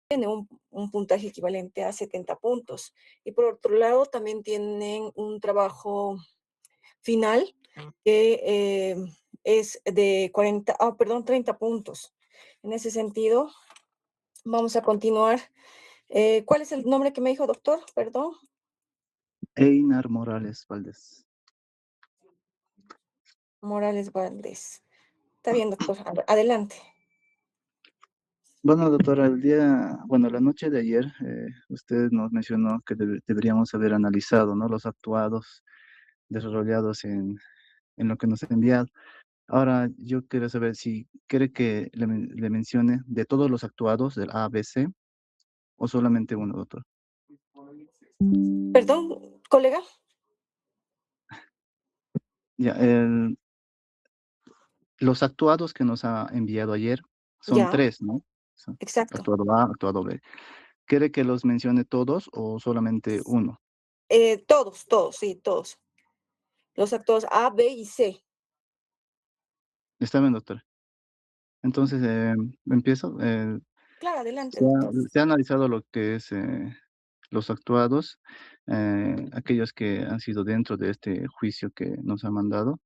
tiene un puntaje equivalente a 70 puntos. Y por otro lado, también tienen un trabajo final que es de 30 puntos. En ese sentido, vamos a continuar. ¿Cuál es el nombre que me dijo, doctor? Perdón. Einar Morales Valdés. Morales Valdés. Está bien, doctor. Adelante. Bueno, doctora, la noche de ayer, usted nos mencionó que deberíamos haber analizado, ¿no? Los actuados desarrollados en lo que nos ha enviado. Ahora, yo quiero saber si quiere que le mencione de todos los actuados del A, B, C o solamente uno, doctor. Perdón, colega. Ya, los actuados que nos ha enviado ayer son Ya, tres, ¿no? Son exacto. actuado A, actuado B. ¿Quiere que los mencione todos o solamente uno? Todos, todos, sí, todos. Los actores A, B y C. Está bien, doctor. Entonces, empiezo. Claro, adelante, doctor. Se ha analizado lo que es los actuados, aquellos que han sido dentro de este juicio que nos ha mandado,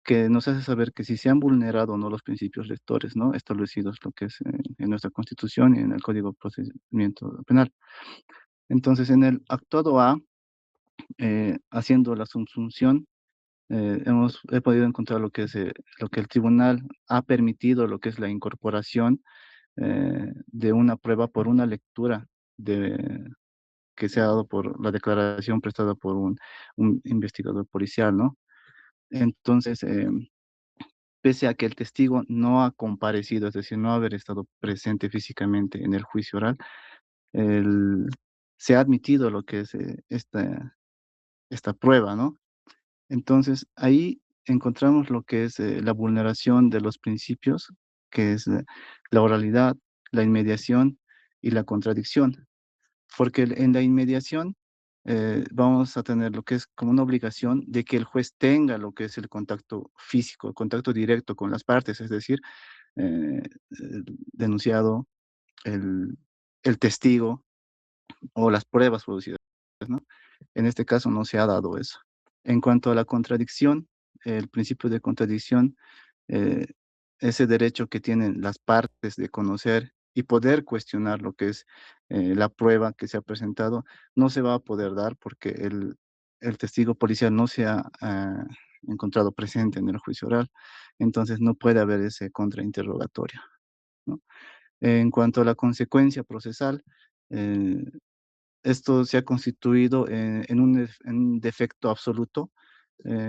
que nos hace saber que si se han vulnerado o no los principios lectores, ¿no? Establecidos lo que es en nuestra Constitución y en el Código de Procedimiento Penal. Entonces, en el actuado A, haciendo la subsunción, he podido encontrar lo que es lo que el tribunal ha permitido, lo que es la incorporación de una prueba por una lectura que se ha dado por la declaración prestada por un investigador policial, ¿no? Entonces, pese a que el testigo no ha comparecido, es decir, no haber estado presente físicamente en el juicio oral, el- se ha admitido lo que es esta prueba, ¿no? Entonces, ahí encontramos lo que es la vulneración de los principios, que es la oralidad, la inmediación y la contradicción. Porque en la inmediación vamos a tener lo que es como una obligación de que el juez tenga lo que es el contacto físico, el contacto directo con las partes, es decir, el denunciado, el, el testigo o las pruebas producidas, ¿no? En este caso no se ha dado eso. En cuanto a la contradicción, el principio de contradicción, eh, ese derecho que tienen las partes de conocer y poder cuestionar lo que es la prueba que se ha presentado, no se va a poder dar porque el testigo policial no se ha encontrado presente en el juicio oral, entonces no puede haber ese contrainterrogatorio, ¿no? En cuanto a la consecuencia procesal, eh, esto se ha constituido en un defecto absoluto,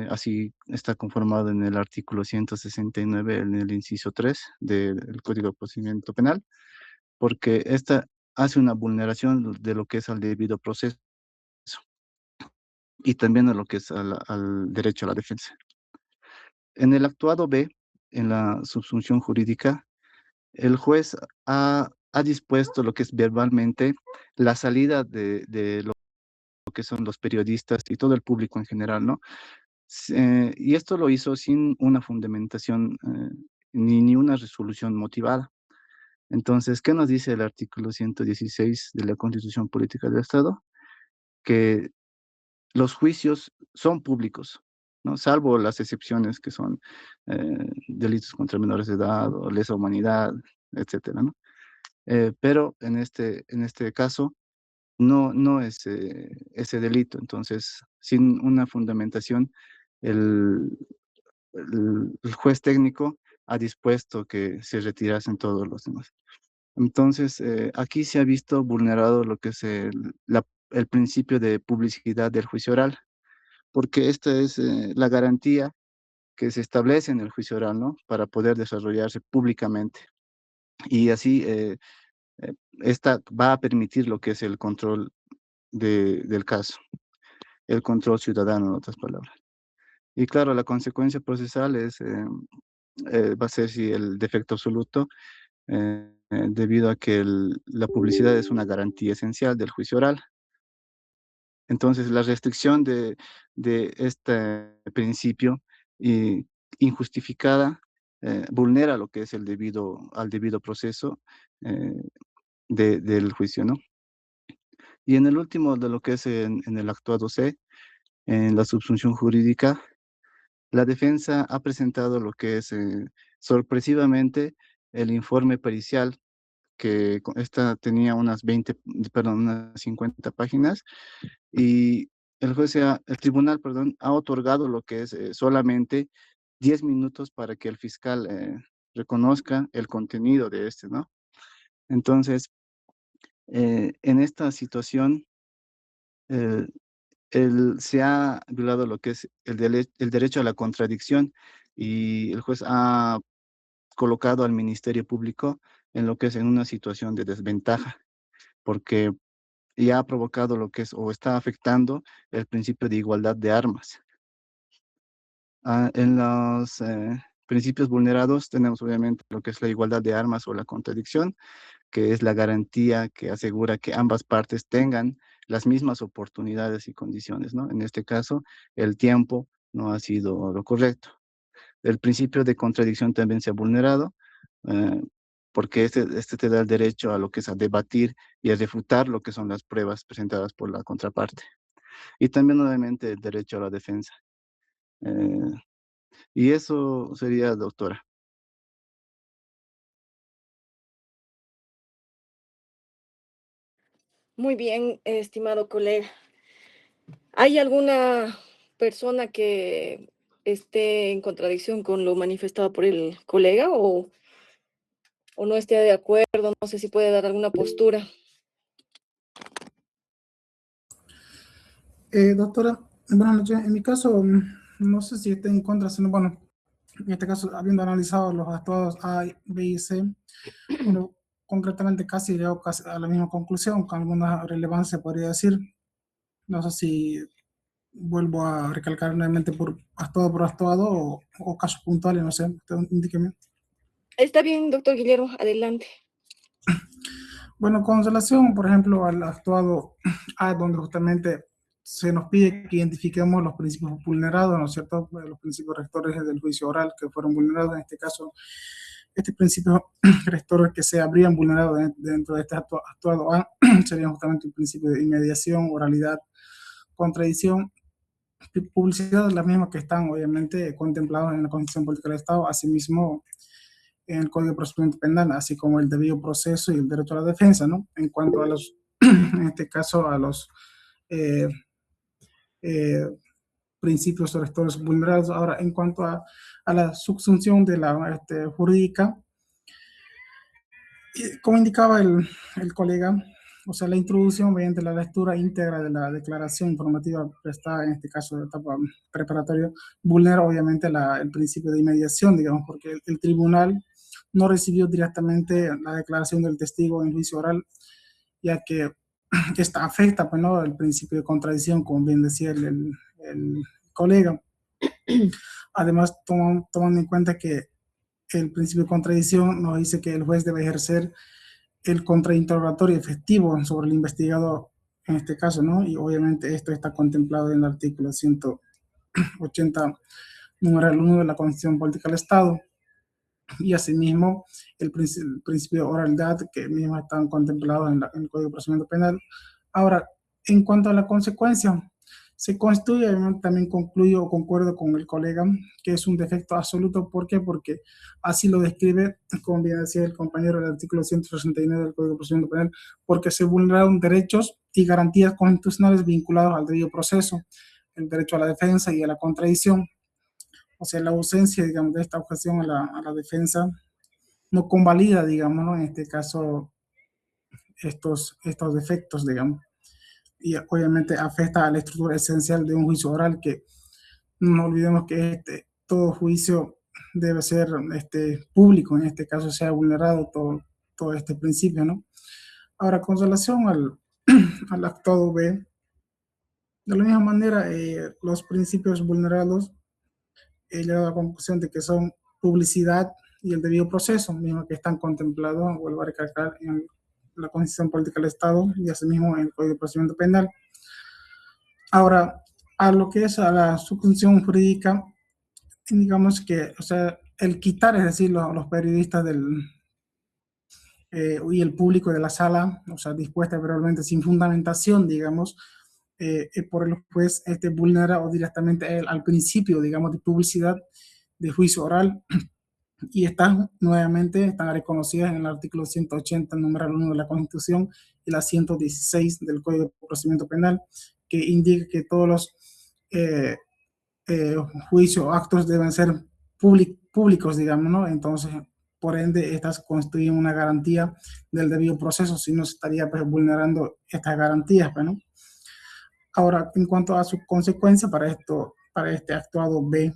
así está conformado en el artículo 169, en el inciso 3 del Código de Procedimiento Penal, porque esta hace una vulneración de lo que es al debido proceso y también a lo que es al derecho a la defensa. En el actuado B, en la subsunción jurídica, el juez ha dispuesto lo que es verbalmente la salida de lo que son los periodistas y todo el público en general, ¿no? Y esto lo hizo sin una fundamentación ni una resolución motivada. Entonces, ¿qué nos dice el artículo 116 de la Constitución Política del Estado? Que los juicios son públicos, ¿no? Salvo las excepciones que son delitos contra menores de edad o lesa humanidad, etcétera, ¿no? Pero en este caso no es ese delito. Entonces, sin una fundamentación, el, el juez técnico ha dispuesto que se retirasen todos los demás. Entonces, aquí se ha visto vulnerado lo que es el principio de publicidad del juicio oral, porque esta es la garantía que se establece en el juicio oral, ¿no? Para poder desarrollarse públicamente. Y así, esta va a permitir lo que es el control del caso, el control ciudadano, en otras palabras. Y claro, la consecuencia procesal va a ser si el defecto absoluto, debido a que la publicidad es una garantía esencial del juicio oral. Entonces, la restricción de este principio y injustificada vulnera lo que es al debido proceso eh, del juicio, ¿no? Y en el último, de lo que es en el actuado C, en la subsunción jurídica, la defensa ha presentado lo que es sorpresivamente el informe pericial, que esta tenía unas 20, perdón, unas 50 páginas, y el tribunal, perdón, ha otorgado lo que es solamente 10 minutos para que el fiscal reconozca el contenido de este, ¿no? Entonces, en esta situación, eh, se ha violado lo que es el derecho a la contradicción, y el juez ha colocado al Ministerio Público en lo que es en una situación de desventaja, porque ya ha provocado lo que es o está afectando el principio de igualdad de armas. En los principios vulnerados tenemos obviamente lo que es la igualdad de armas o la contradicción, que es la garantía que asegura que ambas partes tengan las mismas oportunidades y condiciones, ¿no? En este caso, el tiempo no ha sido lo correcto. El principio de contradicción también se ha vulnerado, eh, porque este te da el derecho a lo que es a debatir y a refutar lo que son las pruebas presentadas por la contraparte. Y también, obviamente, el derecho a la defensa. Eh, y eso sería, doctora. Muy bien, estimado colega. ¿Hay alguna persona que esté en contradicción con lo manifestado por el colega o no esté de acuerdo? No sé si puede dar alguna postura. Doctora, buenas noches. En mi caso, no sé si esté en contra, sino bueno, en este caso, habiendo analizado los actuados A, B y C, bueno, concretamente casi llegado casi a la misma conclusión, con alguna relevancia podría decir. No sé si vuelvo a recalcar nuevamente por actuado o casos puntuales, no sé, usted indíqueme. Está bien, doctor Guillermo, adelante. Bueno, con relación, por ejemplo, al actuado A, donde justamente se nos pide que identifiquemos los principios vulnerados, ¿no es cierto? Los principios rectores del juicio oral que fueron vulnerados, en este caso, este principio rector que se habrían vulnerado dentro de este actuado A serían justamente el principio de inmediación, oralidad, contradicción, publicidad, las mismas que están obviamente contempladas en la Constitución Política del Estado, asimismo en el Código de Procedimiento Penal, así como el debido proceso y el derecho a la defensa, ¿no? En cuanto a los, en este caso, a los eh, eh, principios rectores vulnerados. Ahora, en cuanto a la subsunción de la jurídica, como indicaba el colega, o sea, la introducción mediante la lectura íntegra de la declaración informativa prestada, en este caso de etapa preparatoria, vulnera obviamente el principio de inmediación, digamos, porque el tribunal no recibió directamente la declaración del testigo en juicio oral, ya que esta afecta, pues, ¿no?, el principio de contradicción, como bien decía el colega. Además, tomando en cuenta que el principio de contradicción nos dice que el juez debe ejercer el contrainterrogatorio efectivo sobre el investigado en este caso, ¿no? Y obviamente esto está contemplado en el artículo 180, numeral 1 de la Constitución Política del Estado. Y asimismo, el principio de oralidad, que mismo están contemplados en el Código de Procedimiento Penal. Ahora, en cuanto a la consecuencia, se constituye, también concluyo o concuerdo con el colega, que es un defecto absoluto. ¿Por qué? Porque así lo describe, como bien decía el compañero, el artículo 169 del Código de Procedimiento Penal, porque se vulneraron derechos y garantías constitucionales vinculados al debido proceso, el derecho a la defensa y a la contradicción. O sea, la ausencia, digamos, de esta objeción a la defensa no convalida, digamos, ¿no?, en este caso, estos defectos, digamos. Y obviamente afecta a la estructura esencial de un juicio oral, que no olvidemos que todo juicio debe ser público, en este caso se ha vulnerado todo este principio, ¿no? Ahora, con relación al actuado B, de la misma manera, los principios vulnerados, he llegado a la conclusión de que son publicidad y el debido proceso, mismo que están contemplados, vuelvo a recalcar, en la Constitución Política del Estado y asimismo en el Código de Procedimiento Penal. Ahora, a lo que es a la subsunción jurídica, digamos que, o sea, el quitar, es decir, los periodistas y el público de la sala, o sea, dispuesta verbalmente sin fundamentación, digamos, por el juez vulnera o directamente al principio, digamos, de publicidad de juicio oral, y están reconocidas en el artículo 180, numeral 1 de la Constitución, y la 116 del Código de Procedimiento Penal, que indica que todos los juicios o actos deben ser públicos, digamos, ¿no? Entonces, por ende, estas constituyen una garantía del debido proceso, si no se estaría pues, vulnerando estas garantías, pues, ¿no? Ahora, en cuanto a su consecuencia para este actuado B,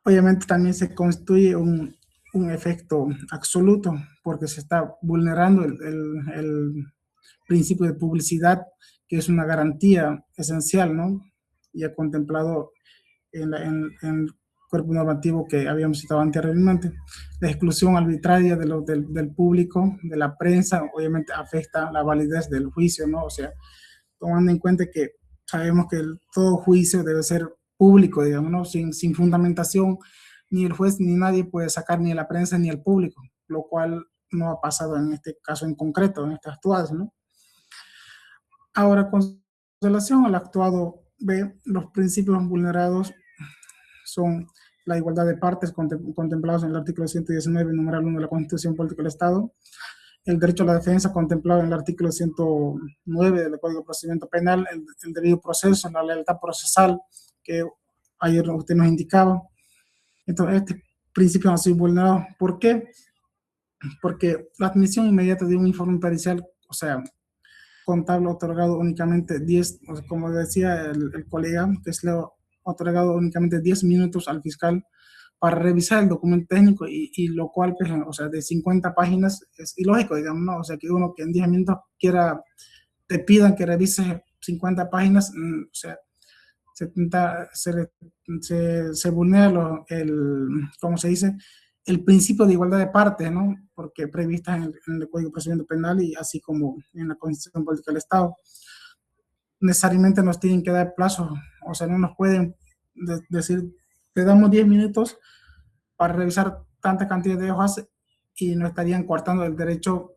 obviamente también se constituye un efecto absoluto, porque se está vulnerando el principio de publicidad, que es una garantía esencial, ¿no? Ya contemplado en el cuerpo normativo que habíamos citado anteriormente. La exclusión arbitraria del público, de la prensa, obviamente afecta la validez del juicio, ¿no? O sea, tomando en cuenta que sabemos que todo juicio debe ser público, digamos, ¿no? Sin fundamentación, ni el juez ni nadie puede sacar ni a la prensa ni al público, lo cual no ha pasado en este caso en concreto, en estas actuadas, ¿no? Ahora, con relación al actuado B, los principios vulnerados son la igualdad de partes contemplados en el artículo 119, numeral 1 de la Constitución Política del Estado, el derecho a la defensa contemplado en el artículo 109 del Código de Procedimiento Penal, el debido proceso, la lealtad procesal, que ayer usted nos indicaba. Entonces, este principio no ha sido vulnerado. ¿Por qué? Porque la admisión inmediata de un informe pericial, o sea, contable otorgado únicamente 10, como decía el colega, que es lo otorgado únicamente 10 minutos al fiscal para revisar el documento técnico y lo cual, pues, o sea, de 50 páginas es ilógico, digamos, ¿no? O sea, que uno que en 10 minutos te pidan que revise 50 páginas, o sea, se vulnera ¿cómo se dice? El principio de igualdad de partes, ¿no? Porque prevista en el Código de Procedimiento Penal y así como en la Constitución Política del Estado. Necesariamente nos tienen que dar plazo, o sea, no nos pueden decir, te damos 10 minutos para revisar tanta cantidad de hojas y no estarían coartando el derecho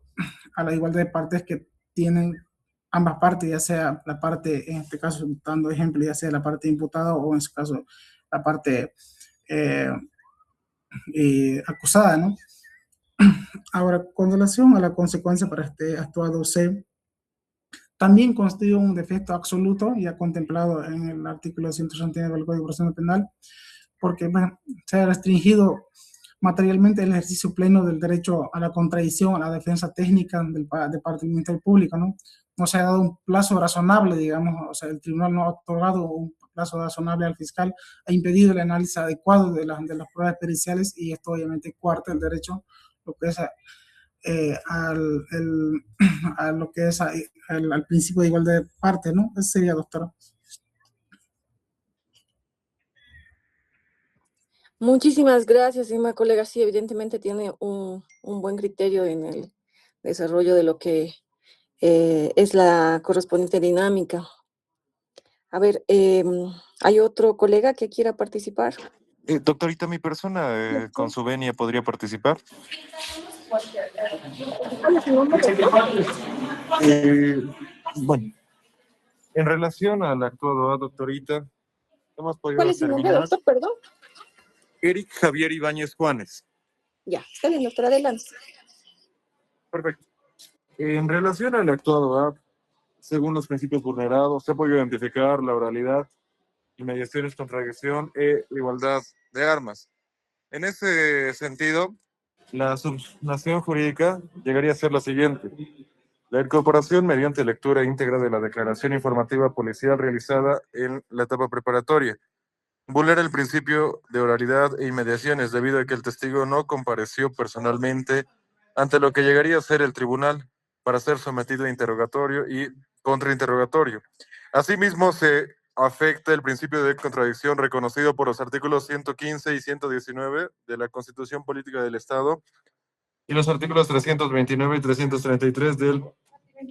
a la igualdad de partes que tienen ambas partes, ya sea la parte, en este caso, dando ejemplo, ya sea la parte imputada o en su caso la parte acusada, ¿no? Ahora, con relación a la consecuencia para este actuado C, también constituye un defecto absoluto, ya contemplado en el artículo 169 del Código de Procedimiento Penal, porque bueno, se ha restringido materialmente el ejercicio pleno del derecho a la contradicción, a la defensa técnica de parte del Ministerio Público, ¿no? No se ha dado un plazo razonable, digamos, o sea, el tribunal no ha otorgado un plazo razonable al fiscal, ha impedido el análisis adecuado de las pruebas periciales y esto obviamente cuarta el derecho, lo que es a lo que es al principio de igualdad de parte, ¿no? Eso sería, doctora. Muchísimas gracias, estimada colega. Sí, evidentemente tiene un buen criterio en el desarrollo de lo que es la correspondiente dinámica. A ver, ¿hay otro colega que quiera participar? Doctorita, mi persona con su venia podría participar. Bueno, en relación al actuado A, doctorita, hemos podido ¿Cuál es su nombre, determinar doctor? Perdón. Eric Javier Ibáñez Juanes. Ya, está bien, doctor, adelante. Perfecto. En relación al actuado A, según los principios vulnerados, se ha podido identificar la oralidad, inmediaciones, contradicción e igualdad de armas. En ese sentido, la subnación jurídica llegaría a ser la siguiente. La incorporación mediante lectura íntegra de la declaración informativa policial realizada en la etapa preparatoria. Vulnera el principio de oralidad e inmediaciones debido a que el testigo no compareció personalmente ante lo que llegaría a ser el tribunal para ser sometido a interrogatorio y contrainterrogatorio. Asimismo, se afecta el principio de contradicción reconocido por los artículos 115 y 119 de la Constitución Política del Estado y los artículos 329 y 333 del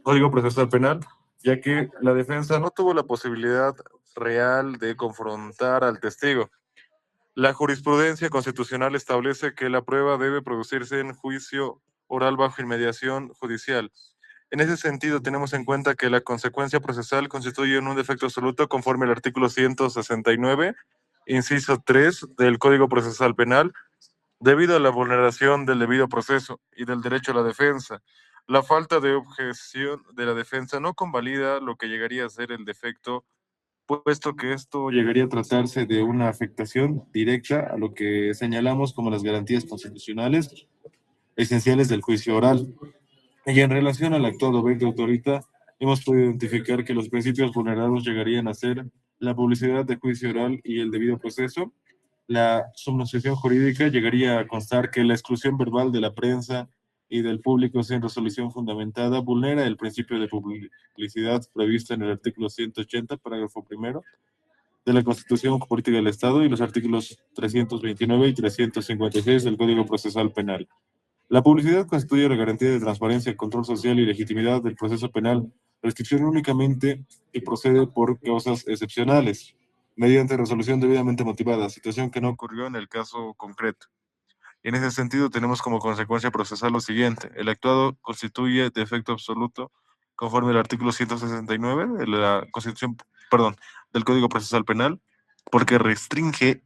Código Procesal Penal, ya que la defensa no tuvo la posibilidad real de confrontar al testigo. La jurisprudencia constitucional establece que la prueba debe producirse en juicio oral bajo inmediación judicial. En ese sentido, tenemos en cuenta que la consecuencia procesal constituye un defecto absoluto conforme al artículo 169, inciso 3 del Código Procesal Penal, debido a la vulneración del debido proceso y del derecho a la defensa. La falta de objeción de la defensa no convalida lo que llegaría a ser el defecto, puesto que esto llegaría a tratarse de una afectación directa a lo que señalamos como las garantías constitucionales esenciales del juicio oral. Y en relación al actuado veto autorita, hemos podido identificar que los principios vulnerados llegarían a ser la publicidad de juicio oral y el debido proceso. La subnunciación jurídica llegaría a constar que la exclusión verbal de la prensa y del público sin resolución fundamentada vulnera el principio de publicidad previsto en el artículo 180, parágrafo primero de la Constitución Política del Estado y los artículos 329 y 356 del Código Procesal Penal. La publicidad constituye la garantía de transparencia, control social y legitimidad del proceso penal, restricción únicamente y procede por causas excepcionales, mediante resolución debidamente motivada, situación que no ocurrió en el caso concreto. En ese sentido, tenemos como consecuencia procesal lo siguiente: el actuado constituye defecto absoluto conforme al artículo 169 de la Constitución, perdón, del Código Procesal Penal, porque restringe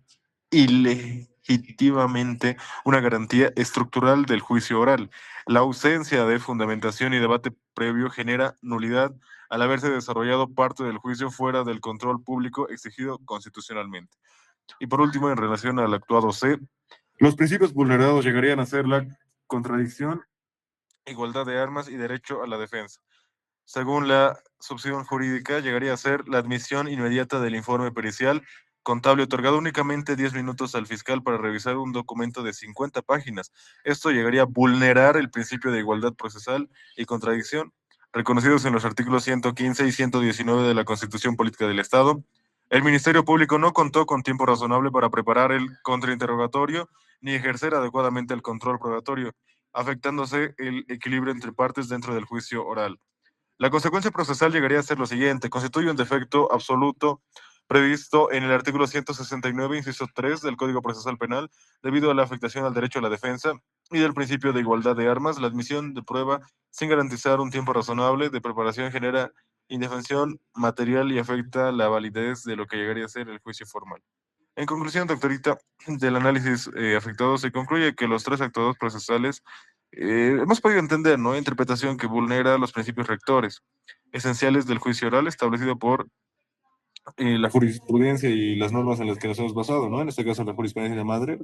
ilegítimamente una garantía estructural del juicio oral. La ausencia de fundamentación y debate previo genera nulidad al haberse desarrollado parte del juicio fuera del control público exigido constitucionalmente. Y por último, en relación al actuado C, los principios vulnerados llegarían a ser la contradicción, igualdad de armas y derecho a la defensa. Según la subsidión jurídica, llegaría a ser la admisión inmediata del informe pericial contable otorgado únicamente 10 minutos al fiscal para revisar un documento de 50 páginas. Esto llegaría a vulnerar el principio de igualdad procesal y contradicción, reconocidos en los artículos 115 y 119 de la Constitución Política del Estado. El Ministerio Público no contó con tiempo razonable para preparar el contrainterrogatorio ni ejercer adecuadamente el control probatorio, afectándose el equilibrio entre partes dentro del juicio oral. La consecuencia procesal llegaría a ser lo siguiente: constituye un defecto absoluto previsto en el artículo 169, inciso 3 del Código Procesal Penal, debido a la afectación al derecho a la defensa y del principio de igualdad de armas. La admisión de prueba sin garantizar un tiempo razonable de preparación genera indefensión material y afecta la validez de lo que llegaría a ser el juicio formal. En conclusión, doctorita, del análisis afectado se concluye que los tres actuados procesales hemos podido entender, ¿no?, interpretación que vulnera los principios rectores esenciales del juicio oral establecido por la jurisprudencia y las normas en las que nos hemos basado, ¿no? En este caso, la jurisprudencia madre,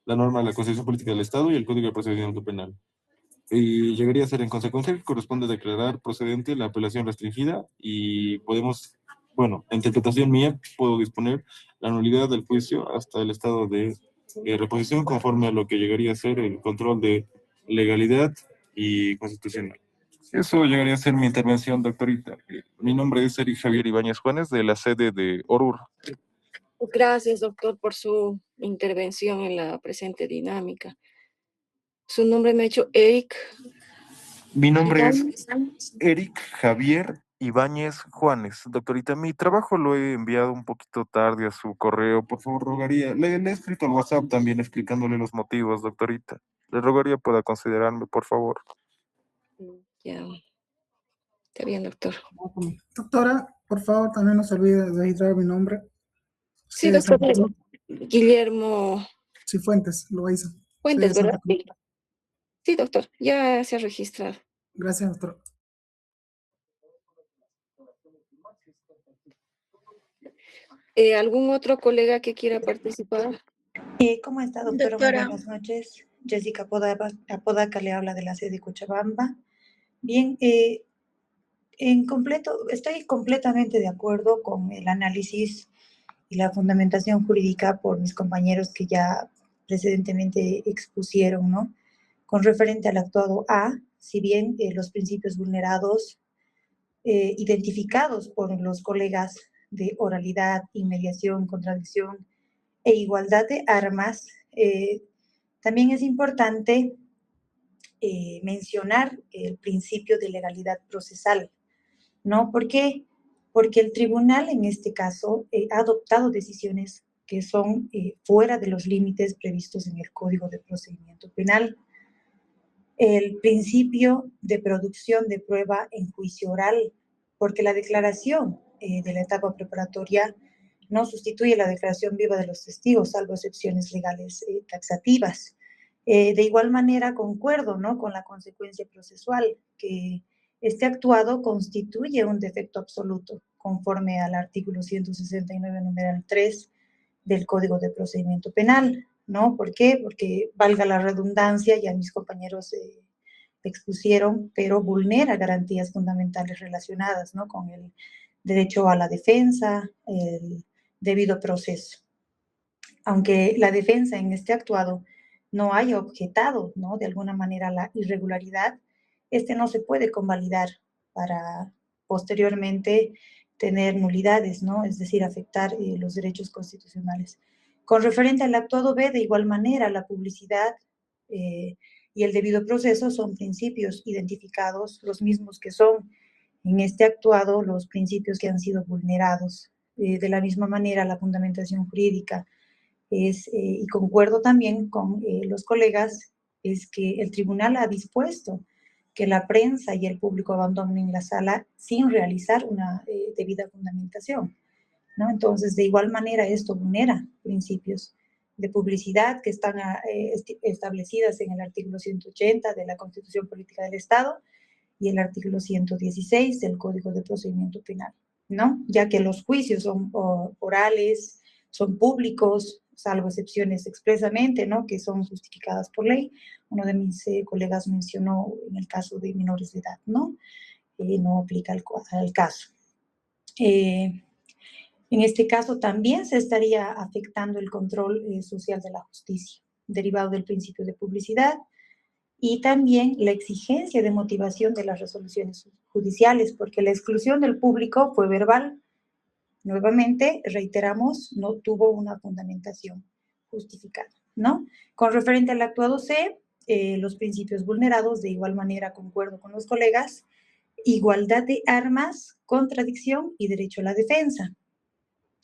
la norma de la Constitución Política del Estado y el Código de Procedimiento Penal. Y llegaría a ser, en consecuencia, que corresponde declarar procedente la apelación restringida y podemos, bueno, en interpretación mía, puedo disponer la nulidad del juicio hasta el estado de reposición conforme a lo que llegaría a ser el control de legalidad y constitucional. Eso llegaría a ser mi intervención, doctorita. Mi nombre es Eric Javier Ibáñez Juanes, de la sede de ORUR. Gracias, doctor, por su intervención en la presente dinámica. Su nombre me ha hecho Eric. Mi nombre es Eric Javier Ibáñez Juanes. Doctorita, mi trabajo lo he enviado un poquito tarde a su correo. Por favor, rogaría. Le he escrito al WhatsApp también explicándole los motivos, doctorita. Le rogaría pueda considerarme, por favor. Ya. Está bien, doctor. Doctora, por favor, también no se olvide de registrar mi nombre. Sí, doctor. Guillermo Cifuentes, Loaiza. Fuentes, ¿verdad? Sí, doctor. Ya se ha registrado. Gracias, doctor. ¿Algún otro colega que quiera participar? ¿Cómo está, doctora? Muy buenas noches. Jessica Apodaca le habla de la sede de Cochabamba. Bien, estoy completamente de acuerdo con el análisis y la fundamentación jurídica por mis compañeros que ya precedentemente expusieron, ¿no? Con referente al actuado A, si bien los principios vulnerados identificados por los colegas de oralidad, inmediación, contradicción e igualdad de armas, también es importante mencionar el principio de legalidad procesal, ¿no? ¿Por qué? Porque el tribunal en este caso ha adoptado decisiones que son fuera de los límites previstos en el Código de Procedimiento Penal. El principio de producción de prueba en juicio oral, porque la declaración de la etapa preparatoria no sustituye la declaración viva de los testigos, salvo excepciones legales taxativas. De igual manera, concuerdo, ¿no?, con la consecuencia procesual, que este actuado constituye un defecto absoluto, conforme al artículo 169, numeral 3 del Código de Procedimiento Penal, ¿no? ¿Por qué? Porque, valga la redundancia, ya mis compañeros expusieron, pero vulnera garantías fundamentales relacionadas, ¿no?, con el derecho a la defensa, el debido proceso. Aunque la defensa en este actuado no haya objetado, ¿no?, de alguna manera la irregularidad, este no se puede convalidar para posteriormente tener nulidades, ¿no?, es decir, afectar los derechos constitucionales. Con referente al actuado B, de igual manera, la publicidad y el debido proceso son principios identificados, los mismos que son en este actuado los principios que han sido vulnerados. De la misma manera, la fundamentación jurídica es, y concuerdo también con los colegas, es que el tribunal ha dispuesto que la prensa y el público abandonen la sala sin realizar una debida fundamentación, ¿no? Entonces, de igual manera, esto vulnera principios de publicidad que están establecidas en el artículo 180 de la Constitución Política del Estado y el artículo 116 del Código de Procedimiento Penal, ¿no? Ya que los juicios son orales, son públicos, salvo excepciones expresamente, ¿no?, que son justificadas por ley. Uno de mis colegas mencionó en el caso de menores de edad, ¿no? No aplica al caso. En este caso también se estaría afectando el control social de la justicia, derivado del principio de publicidad, y también la exigencia de motivación de las resoluciones judiciales, porque la exclusión del público fue verbal. Nuevamente, reiteramos, no tuvo una fundamentación justificada, ¿no? Con referente al actuado C, los principios vulnerados, de igual manera concuerdo con los colegas, igualdad de armas, contradicción y derecho a la defensa.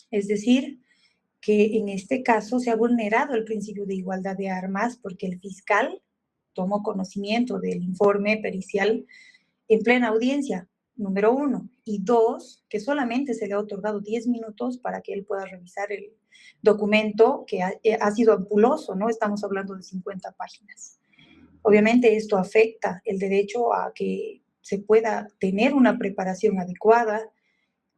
Es decir, que en este caso se ha vulnerado el principio de igualdad de armas porque el fiscal tomó conocimiento del informe pericial en plena audiencia, número 1, y 2, que solamente se le ha otorgado 10 minutos para que él pueda revisar el documento que ha sido ampuloso, ¿no? Estamos hablando de 50 páginas. Obviamente esto afecta el derecho a que se pueda tener una preparación adecuada,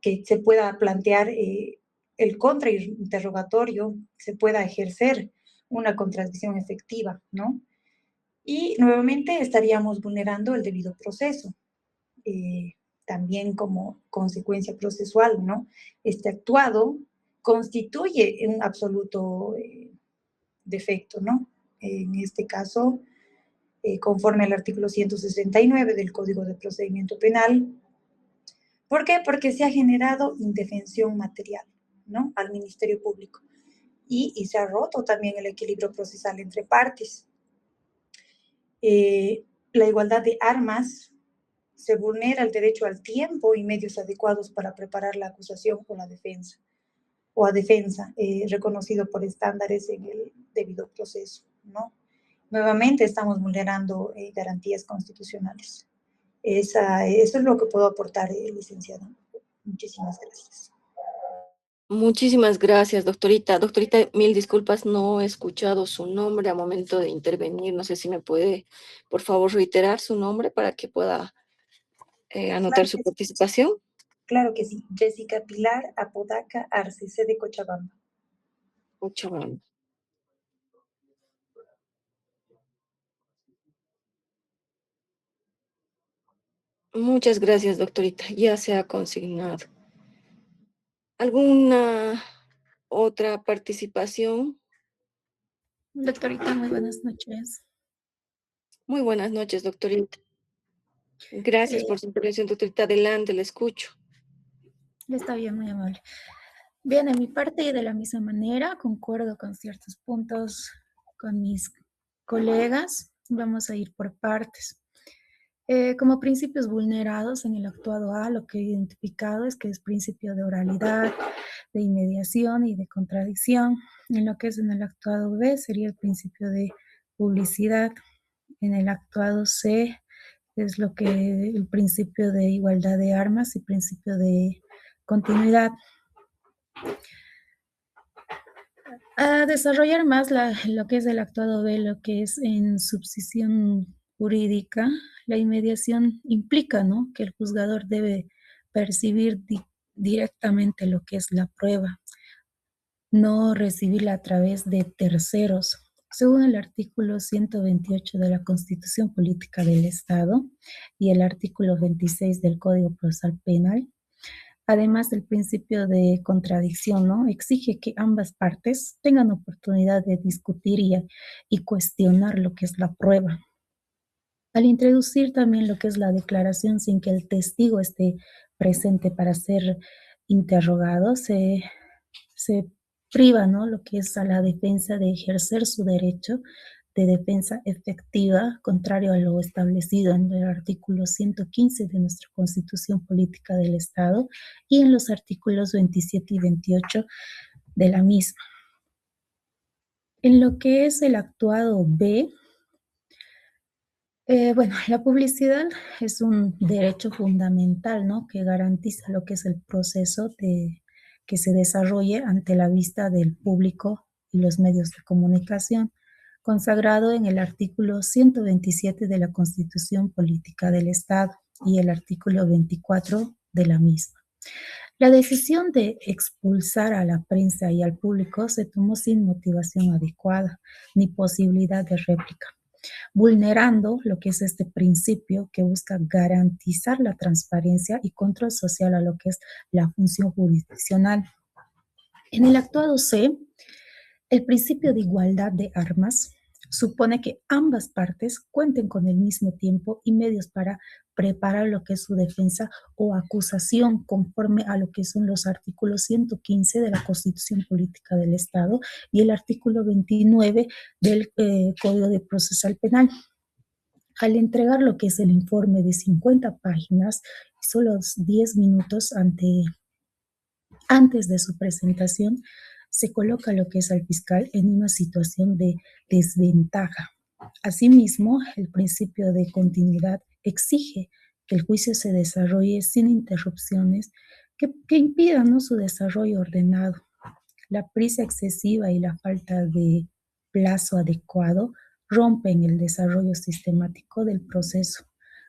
que se pueda plantear el contrainterrogatorio, se pueda ejercer una contradicción efectiva, ¿no? Y nuevamente estaríamos vulnerando el debido proceso, también como consecuencia procesual, ¿no? Este actuado constituye un absoluto defecto, ¿no? En este caso, conforme al artículo 169 del Código de Procedimiento Penal. ¿Por qué? Porque se ha generado indefensión material, ¿no?, al Ministerio Público y se ha roto también el equilibrio procesal entre partes. La igualdad de armas, se vulnera el derecho al tiempo y medios adecuados para preparar la acusación o la defensa, o a defensa, reconocido por estándares en el debido proceso, ¿no? Nuevamente estamos vulnerando garantías constitucionales. Eso es lo que puedo aportar, licenciada. Muchísimas gracias. Muchísimas gracias, doctorita. Doctorita, mil disculpas, no he escuchado su nombre a momento de intervenir. No sé si me puede, por favor, reiterar su nombre para que pueda anotar su participación. Claro que sí. Jessica Pilar Apodaca Arce, de Cochabamba. Cochabamba. Muchas gracias, doctorita. Ya se ha consignado. ¿Alguna otra participación? Doctorita, muy buenas noches. Muy buenas noches, doctorita. Gracias por su intervención, doctorita. Adelante, le escucho. Está bien, muy amable. Bien, de mi parte y de la misma manera, concuerdo con ciertos puntos con mis colegas. Vamos a ir por partes. Como principios vulnerados en el actuado A, lo que he identificado es que es principio de oralidad, de inmediación y de contradicción. En lo que es en el actuado B sería el principio de publicidad. En el actuado C es lo que el principio de igualdad de armas y principio de continuidad. A desarrollar más lo que es el actuado B, lo que es en subsisión jurídica, la inmediación implica, ¿no?, que el juzgador debe percibir directamente lo que es la prueba, no recibirla a través de terceros. Según el artículo 128 de la Constitución Política del Estado y el artículo 26 del Código Procesal Penal, además del principio de contradicción, ¿no?, exige que ambas partes tengan oportunidad de discutir y cuestionar lo que es la prueba. Al introducir también lo que es la declaración sin que el testigo esté presente para ser interrogado, se priva, ¿no?, lo que es a la defensa de ejercer su derecho de defensa efectiva, contrario a lo establecido en el artículo 115 de nuestra Constitución Política del Estado y en los artículos 27 y 28 de la misma. En lo que es el actuado B, bueno, la publicidad es un derecho fundamental, ¿no?, que garantiza lo que es el proceso que se desarrolle ante la vista del público y los medios de comunicación, consagrado en el artículo 127 de la Constitución Política del Estado y el artículo 24 de la misma. La decisión de expulsar a la prensa y al público se tomó sin motivación adecuada ni posibilidad de réplica, vulnerando lo que es este principio que busca garantizar la transparencia y control social a lo que es la función jurisdiccional. En el actuado C, el principio de igualdad de armas supone que ambas partes cuenten con el mismo tiempo y medios para preparar lo que es su defensa o acusación conforme a lo que son los artículos 115 de la Constitución Política del Estado y el artículo 29 del Código de Procesal Penal. Al entregar lo que es el informe de 50 páginas y solo 10 minutos antes de su presentación, se coloca lo que es al fiscal en una situación de desventaja. Asimismo, el principio de continuidad exige que el juicio se desarrolle sin interrupciones que impidan, ¿no?, su desarrollo ordenado. La prisa excesiva y la falta de plazo adecuado rompen el desarrollo sistemático del proceso,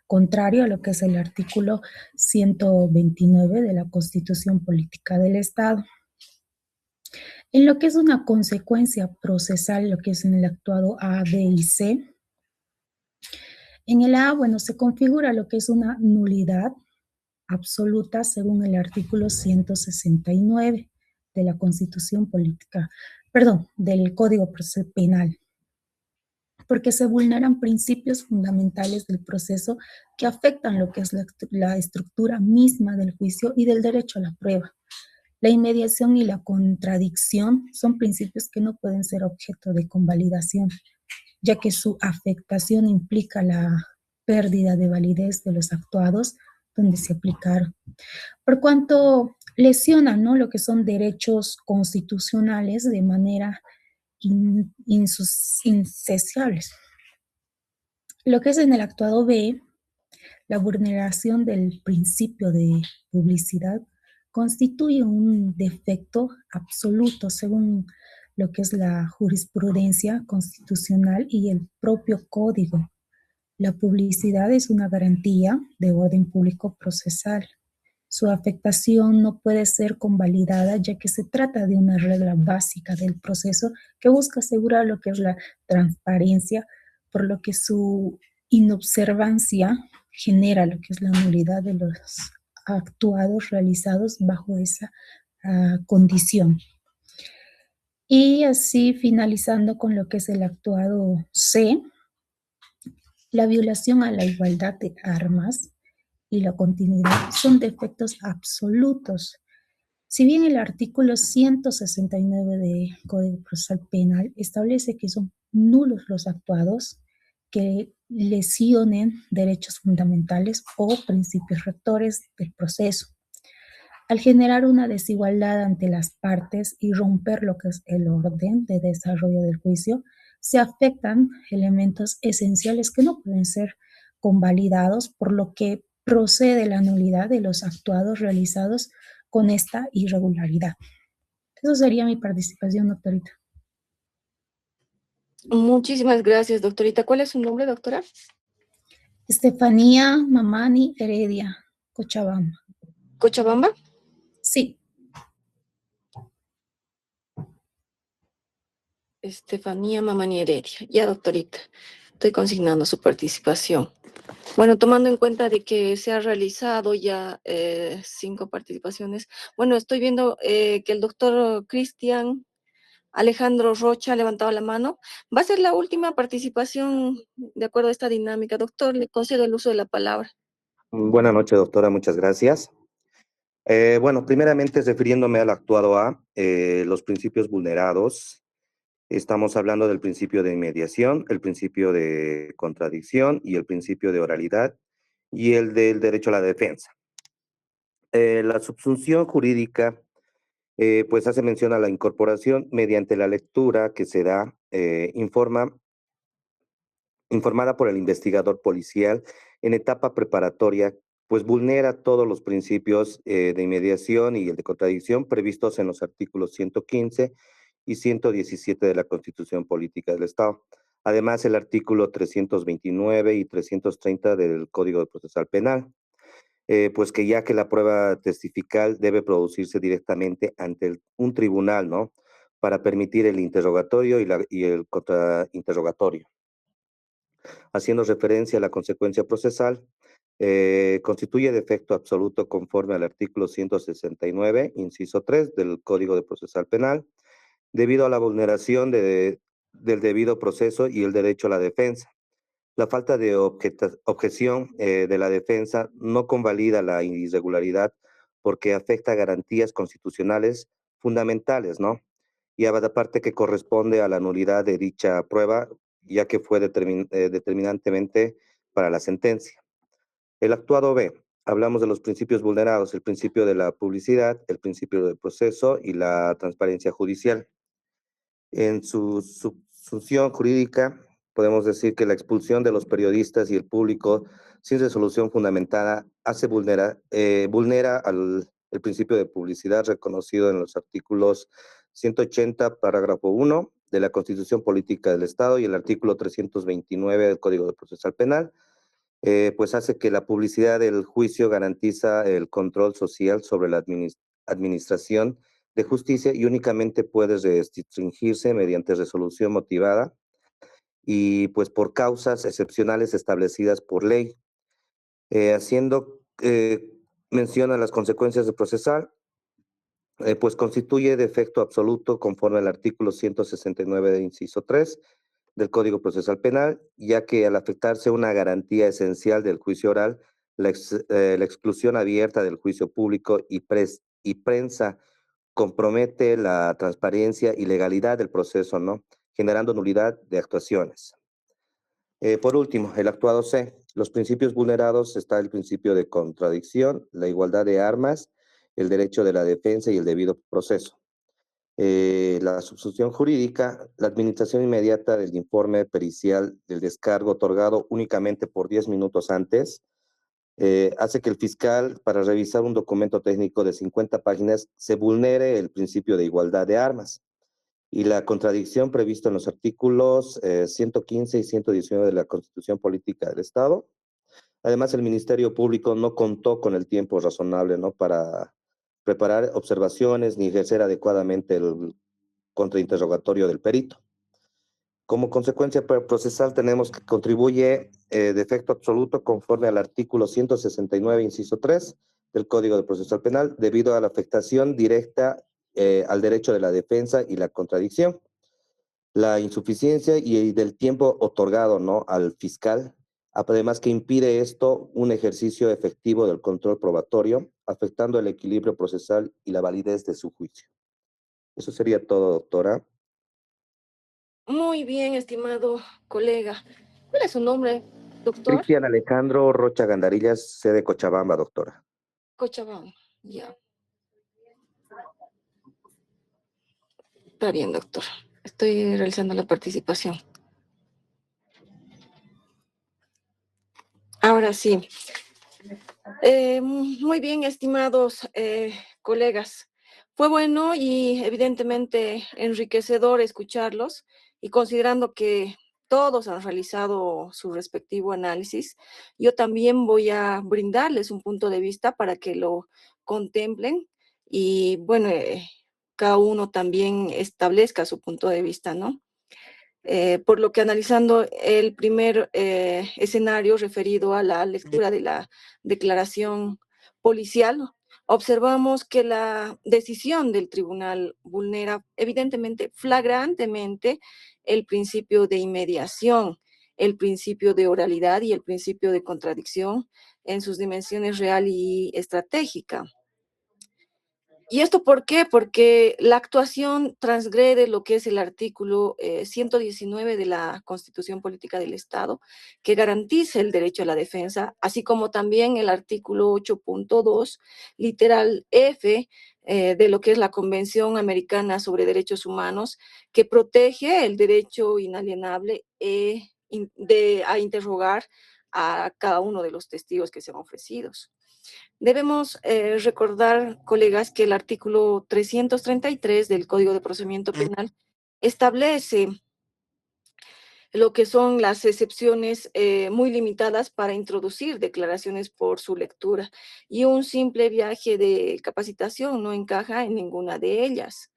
contrario a lo que es el artículo 129 de la Constitución Política del Estado. En lo que es una consecuencia procesal, lo que es en el actuado A, B y C, en el A, bueno, se configura lo que es una nulidad absoluta según el artículo 169 de la Constitución Política, del Código Procesal Penal, porque se vulneran principios fundamentales del proceso que afectan lo que es la estructura misma del juicio y del derecho a la prueba. La inmediación y la contradicción son principios que no pueden ser objeto de convalidación, ya que su afectación implica la pérdida de validez de los actuados donde se aplicaron, por cuanto lesionan, ¿no?, lo que son derechos constitucionales de manera insaciables. Lo que es en el actuado B, la vulneración del principio de publicidad constituye un defecto absoluto según lo que es la jurisprudencia constitucional y el propio código. La publicidad es una garantía de orden público procesal. Su afectación no puede ser convalidada ya que se trata de una regla básica del proceso que busca asegurar lo que es la transparencia, por lo que su inobservancia genera lo que es la nulidad de los actuados realizados bajo esa condición. Y así finalizando con lo que es el actuado C, la violación a la igualdad de armas y la continuidad son defectos absolutos. Si bien el artículo 169 del Código Procesal Penal establece que son nulos los actuados que lesionen derechos fundamentales o principios rectores del proceso. al generar una desigualdad ante las partes y romper lo que es el orden de desarrollo del juicio, se afectan elementos esenciales que no pueden ser convalidados, por lo que procede la nulidad de los actuados realizados con esta irregularidad. Eso sería mi participación, doctorita. Muchísimas gracias, doctorita. ¿Cuál es su nombre, doctora? Estefanía Mamani Heredia, Cochabamba. ¿Cochabamba? Sí. Estefanía Mamani Heredia. Ya, doctorita. Estoy consignando su participación. Bueno, tomando en cuenta de que se ha realizado ya 5 participaciones, bueno, estoy viendo que el doctor Cristian Alejandro Rocha ha levantado la mano. Va a ser la última participación de acuerdo a esta dinámica. Doctor, le concedo el uso de la palabra. Buenas noches, doctora, muchas gracias. Bueno, primeramente refiriéndome al actuado A, los principios vulnerados, estamos hablando del principio de inmediación, el principio de contradicción y el principio de oralidad y el del derecho a la defensa. La subsunción jurídica, pues hace mención a la incorporación mediante la lectura que se da, informada por el investigador policial en etapa preparatoria, pues vulnera todos los principios de inmediación y el de contradicción previstos en los artículos 115 y 117 de la Constitución Política del Estado. Además, el artículo 329 y 330 del Código Procesal Penal, pues que ya que la prueba testifical debe producirse directamente ante un tribunal, ¿no? Para permitir el interrogatorio y el contrainterrogatorio. Haciendo referencia a la consecuencia procesal, constituye defecto absoluto conforme al artículo 169, inciso 3 del Código de Procesal Penal, debido a la vulneración del debido proceso y el derecho a la defensa. La falta de objeción de la defensa no convalida la irregularidad porque afecta garantías constitucionales fundamentales, ¿no? Y aparte que corresponde a la nulidad de dicha prueba, ya que fue determinantemente para la sentencia. El actuado B, hablamos de los principios vulnerados, el principio de la publicidad, el principio del proceso y la transparencia judicial. En su subsunción jurídica, podemos decir que la expulsión de los periodistas y el público sin resolución fundamentada vulnera el principio de publicidad reconocido en los artículos 180, parágrafo 1 de la Constitución Política del Estado y el artículo 329 del Código de Procesal Penal, pues hace que la publicidad del juicio garantiza el control social sobre la administración de justicia y únicamente puede restringirse mediante resolución motivada y pues por causas excepcionales establecidas por ley, haciendo mención a las consecuencias de procesal, pues constituye defecto absoluto conforme al artículo 169 de inciso 3 del Código Procesal Penal, ya que al afectarse una garantía esencial del juicio oral, la exclusión abierta del juicio público y prensa compromete la transparencia y legalidad del proceso, ¿no? Generando nulidad de actuaciones. Por último, el actuado C. Los principios vulnerados está el principio de contradicción, la igualdad de armas, el derecho de la defensa y el debido proceso. La subsunción jurídica, la administración inmediata del informe pericial del descargo otorgado únicamente por 10 minutos antes, hace que el fiscal, para revisar un documento técnico de 50 páginas, se vulnere el principio de igualdad de armas y la contradicción prevista en los artículos 115 y 119 de la Constitución Política del Estado. Además, el Ministerio Público no contó con el tiempo razonable, ¿no? Para preparar observaciones ni ejercer adecuadamente el contrainterrogatorio del perito. Como consecuencia procesal tenemos que contribuye defecto absoluto conforme al artículo 169, inciso 3 del Código de Procesal Penal, debido a la afectación directa al derecho de la defensa y la contradicción. La insuficiencia y del tiempo otorgado, ¿no? Al fiscal, además que impide esto un ejercicio efectivo del control probatorio, afectando el equilibrio procesal y la validez de su juicio. Eso sería todo, doctora. Muy bien, estimado colega. ¿Cuál es su nombre, doctor? Cristian Alejandro Rocha Gandarillas, sede Cochabamba, doctora. Cochabamba, ya. Está bien, doctor. Estoy realizando la participación. Ahora sí. Muy bien, estimados colegas. Fue bueno y evidentemente enriquecedor escucharlos, y considerando que todos han realizado su respectivo análisis, yo también voy a brindarles un punto de vista para que lo contemplen y, bueno, cada uno también establezca su punto de vista, ¿no? Por lo que, analizando el primer escenario referido a la lectura de la declaración policial, observamos que la decisión del tribunal vulnera evidentemente, flagrantemente, el principio de inmediación, el principio de oralidad y el principio de contradicción en sus dimensiones real y estratégica. ¿Y esto por qué? Porque la actuación transgrede lo que es el artículo 119 de la Constitución Política del Estado, que garantiza el derecho a la defensa, así como también el artículo 8.2, literal F, de lo que es la Convención Americana sobre Derechos Humanos, que protege el derecho inalienable a interrogar a cada uno de los testigos que sean ofrecidos. Debemos recordar, colegas, que el artículo 333 del Código de Procedimiento Penal establece lo que son las excepciones muy limitadas para introducir declaraciones por su lectura, y un simple viaje de capacitación no encaja en ninguna de ellas.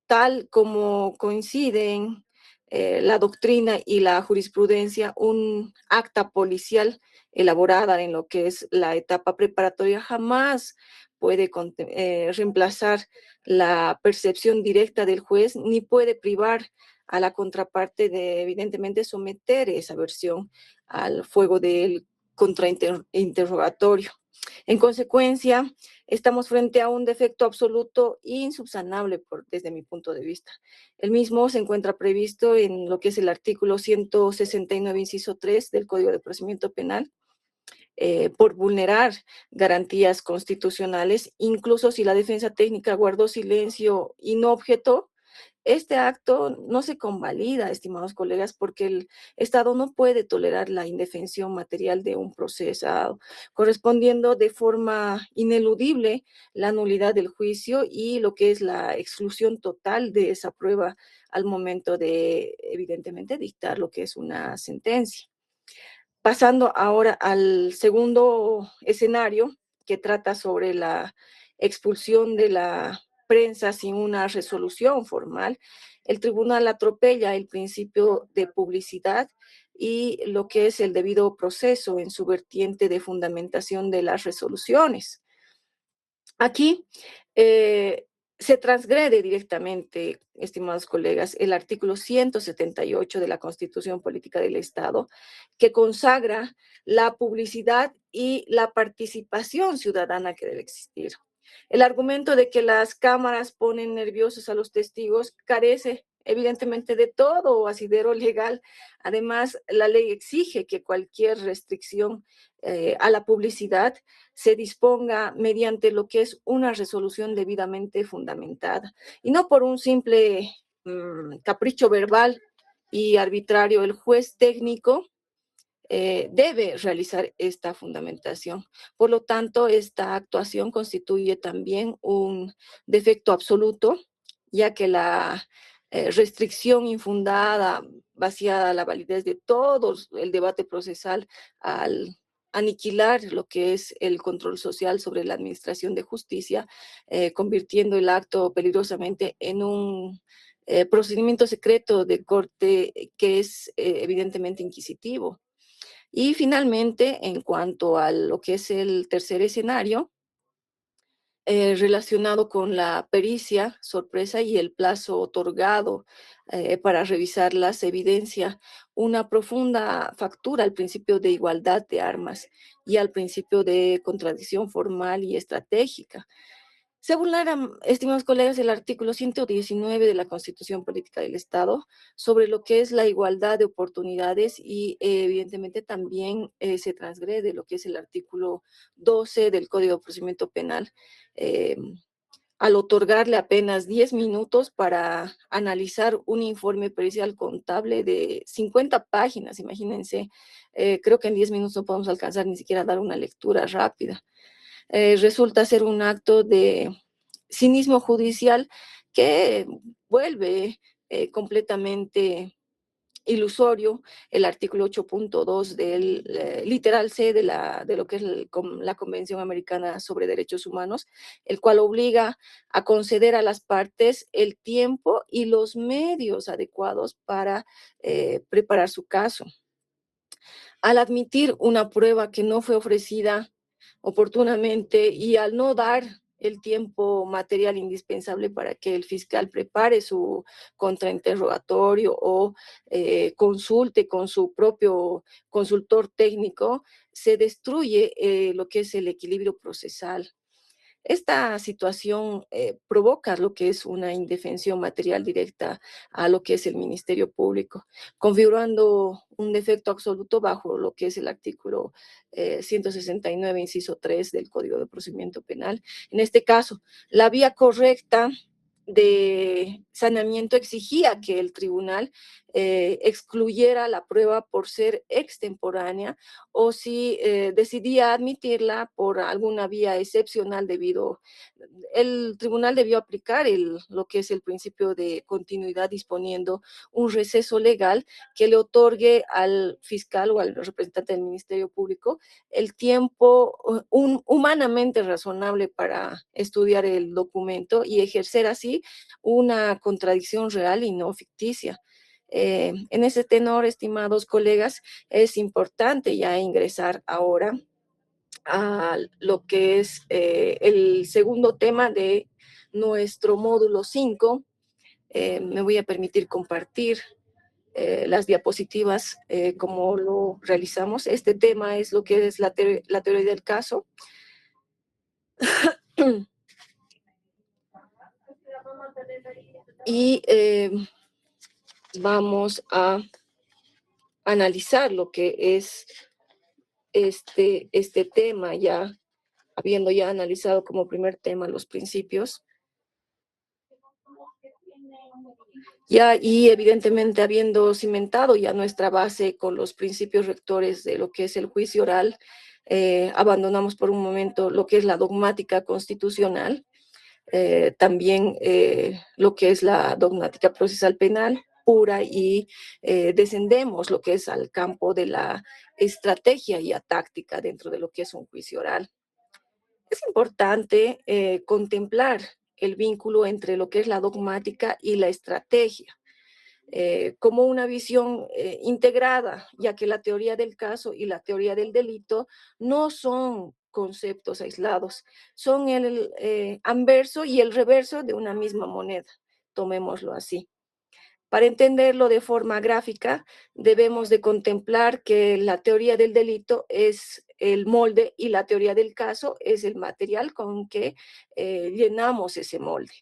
Tal como coinciden la doctrina y la jurisprudencia, un acta policial elaborada en lo que es la etapa preparatoria jamás puede reemplazar la percepción directa del juez, ni puede privar a la contraparte de, evidentemente, someter esa versión al fuego del contrainterrogatorio. En consecuencia, estamos frente a un defecto absoluto e insubsanable desde mi punto de vista. El mismo se encuentra previsto en lo que es el artículo 169, inciso 3 del Código de Procedimiento Penal, por vulnerar garantías constitucionales, incluso si la defensa técnica guardó silencio y no objetó. Este acto no se convalida, estimados colegas, porque el Estado no puede tolerar la indefensión material de un procesado, correspondiendo de forma ineludible la nulidad del juicio y lo que es la exclusión total de esa prueba al momento de, evidentemente, dictar lo que es una sentencia. Pasando ahora al segundo escenario, que trata sobre la expulsión de la prensa sin una resolución formal, el tribunal atropella el principio de publicidad y lo que es el debido proceso en su vertiente de fundamentación de las resoluciones. Aquí se transgrede directamente, estimados colegas, el artículo 178 de la Constitución Política del Estado, que consagra la publicidad y la participación ciudadana que debe existir. El argumento de que las cámaras ponen nerviosos a los testigos carece evidentemente de todo asidero legal. Además, la ley exige que cualquier restricción a la publicidad se disponga mediante lo que es una resolución debidamente fundamentada, y no por un simple capricho verbal y arbitrario. El juez técnico debe realizar esta fundamentación. Por lo tanto, esta actuación constituye también un defecto absoluto, ya que la restricción infundada, vaciada la validez de todo el debate procesal al aniquilar lo que es el control social sobre la administración de justicia, convirtiendo el acto peligrosamente en un procedimiento secreto de corte que es evidentemente inquisitivo. Y finalmente, en cuanto a lo que es el tercer escenario, relacionado con la pericia, sorpresa y el plazo otorgado para revisarlas, evidencia una profunda factura al principio de igualdad de armas y al principio de contradicción formal y estratégica. Se vulnera, estimados colegas, el artículo 119 de la Constitución Política del Estado sobre lo que es la igualdad de oportunidades, y evidentemente también se transgrede lo que es el artículo 12 del Código de Procedimiento Penal, eh, al otorgarle apenas 10 minutos para analizar un informe pericial contable de 50 páginas, imagínense. Creo que en 10 minutos no podemos alcanzar ni siquiera a dar una lectura rápida. Resulta ser un acto de cinismo judicial que vuelve completamente ilusorio el artículo 8.2 del literal C de lo que es la Convención Americana sobre Derechos Humanos, el cual obliga a conceder a las partes el tiempo y los medios adecuados para preparar su caso. Al admitir una prueba que no fue ofrecida oportunamente y al no dar el tiempo material indispensable para que el fiscal prepare su contrainterrogatorio o consulte con su propio consultor técnico, se destruye lo que es el equilibrio procesal. Esta situación provoca lo que es una indefensión material directa a lo que es el Ministerio Público, configurando un defecto absoluto bajo lo que es el artículo 169, inciso 3 del Código de Procedimiento Penal. En este caso, la vía correcta de saneamiento exigía que el tribunal excluyera la prueba por ser extemporánea o si decidía admitirla por alguna vía excepcional debido, el tribunal debió aplicar lo que es el principio de continuidad disponiendo un receso legal que le otorgue al fiscal o al representante del Ministerio Público el tiempo humanamente razonable para estudiar el documento y ejercer así una contradicción real y no ficticia. En ese tenor, estimados colegas, es importante ya ingresar ahora a lo que es el segundo tema de nuestro módulo 5. Me voy a permitir compartir las diapositivas como lo realizamos. Este tema es lo que es la teoría del caso. Y vamos a analizar lo que es este tema, ya habiendo ya analizado como primer tema los principios. Ya, y evidentemente habiendo cimentado ya nuestra base con los principios rectores de lo que es el juicio oral, abandonamos por un momento lo que es la dogmática constitucional, también lo que es la dogmática procesal penal pura y descendemos lo que es al campo de la estrategia y la táctica dentro de lo que es un juicio oral. Es importante contemplar el vínculo entre lo que es la dogmática y la estrategia, como una visión integrada, ya que la teoría del caso y la teoría del delito no son conceptos aislados, son el anverso y el reverso de una misma moneda, tomémoslo así. Para entenderlo de forma gráfica, debemos de contemplar que la teoría del delito es el molde y la teoría del caso es el material con que llenamos ese molde.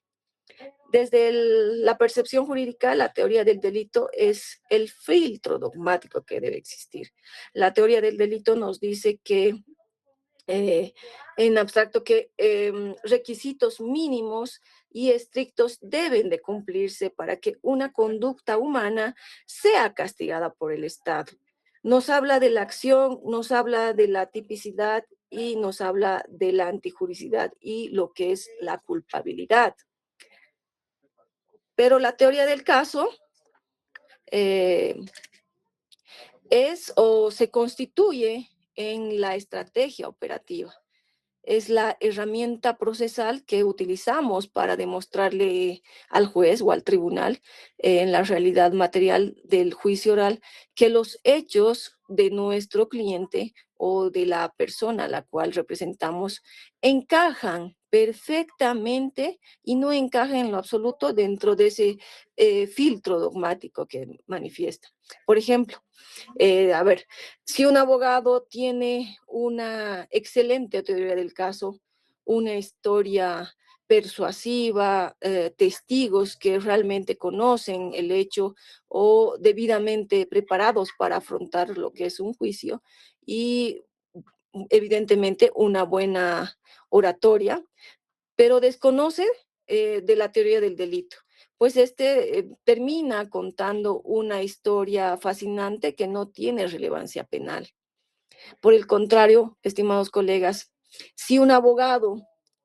Desde la percepción jurídica, la teoría del delito es el filtro dogmático que debe existir. La teoría del delito nos dice que en abstracto que requisitos mínimos y estrictos deben de cumplirse para que una conducta humana sea castigada por el Estado. Nos habla de la acción, nos habla de la tipicidad y nos habla de la antijuricidad y lo que es la culpabilidad. Pero la teoría del caso es o se constituye en la estrategia operativa. Es la herramienta procesal que utilizamos para demostrarle al juez o al tribunal en la realidad material del juicio oral que los hechos de nuestro cliente o de la persona a la cual representamos encajan perfectamente y no encajan en lo absoluto dentro de ese filtro dogmático que manifiesta. Por ejemplo, a ver, si un abogado tiene una excelente teoría del caso, una historia persuasiva, testigos que realmente conocen el hecho o debidamente preparados para afrontar lo que es un juicio y evidentemente una buena oratoria, pero desconoce de la teoría del delito, pues termina contando una historia fascinante que no tiene relevancia penal. Por el contrario, estimados colegas, si un abogado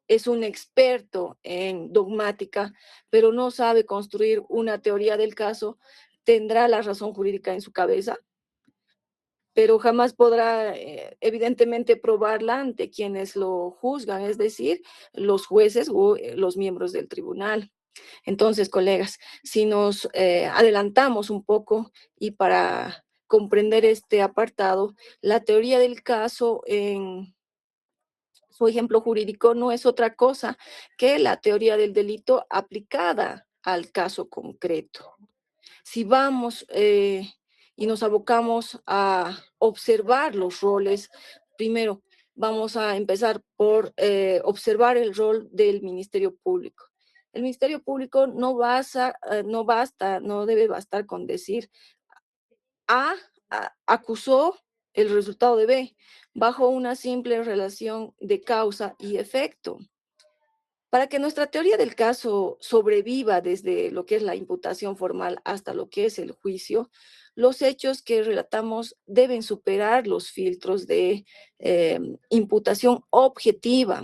es un experto en dogmática, pero no sabe construir una teoría del caso, tendrá la razón jurídica en su cabeza, pero jamás podrá, evidentemente, probarla ante quienes lo juzgan, es decir, los jueces o los miembros del tribunal. Entonces, colegas, si nos adelantamos un poco y para comprender este apartado, la teoría del caso en su ejemplo jurídico no es otra cosa que la teoría del delito aplicada al caso concreto. Si vamos y nos abocamos a observar los roles, primero vamos a empezar por observar el rol del Ministerio Público. El Ministerio Público no debe bastar con decir acusó el resultado de B bajo una simple relación de causa y efecto. Para que nuestra teoría del caso sobreviva desde lo que es la imputación formal hasta lo que es el juicio, los hechos que relatamos deben superar los filtros de imputación objetiva.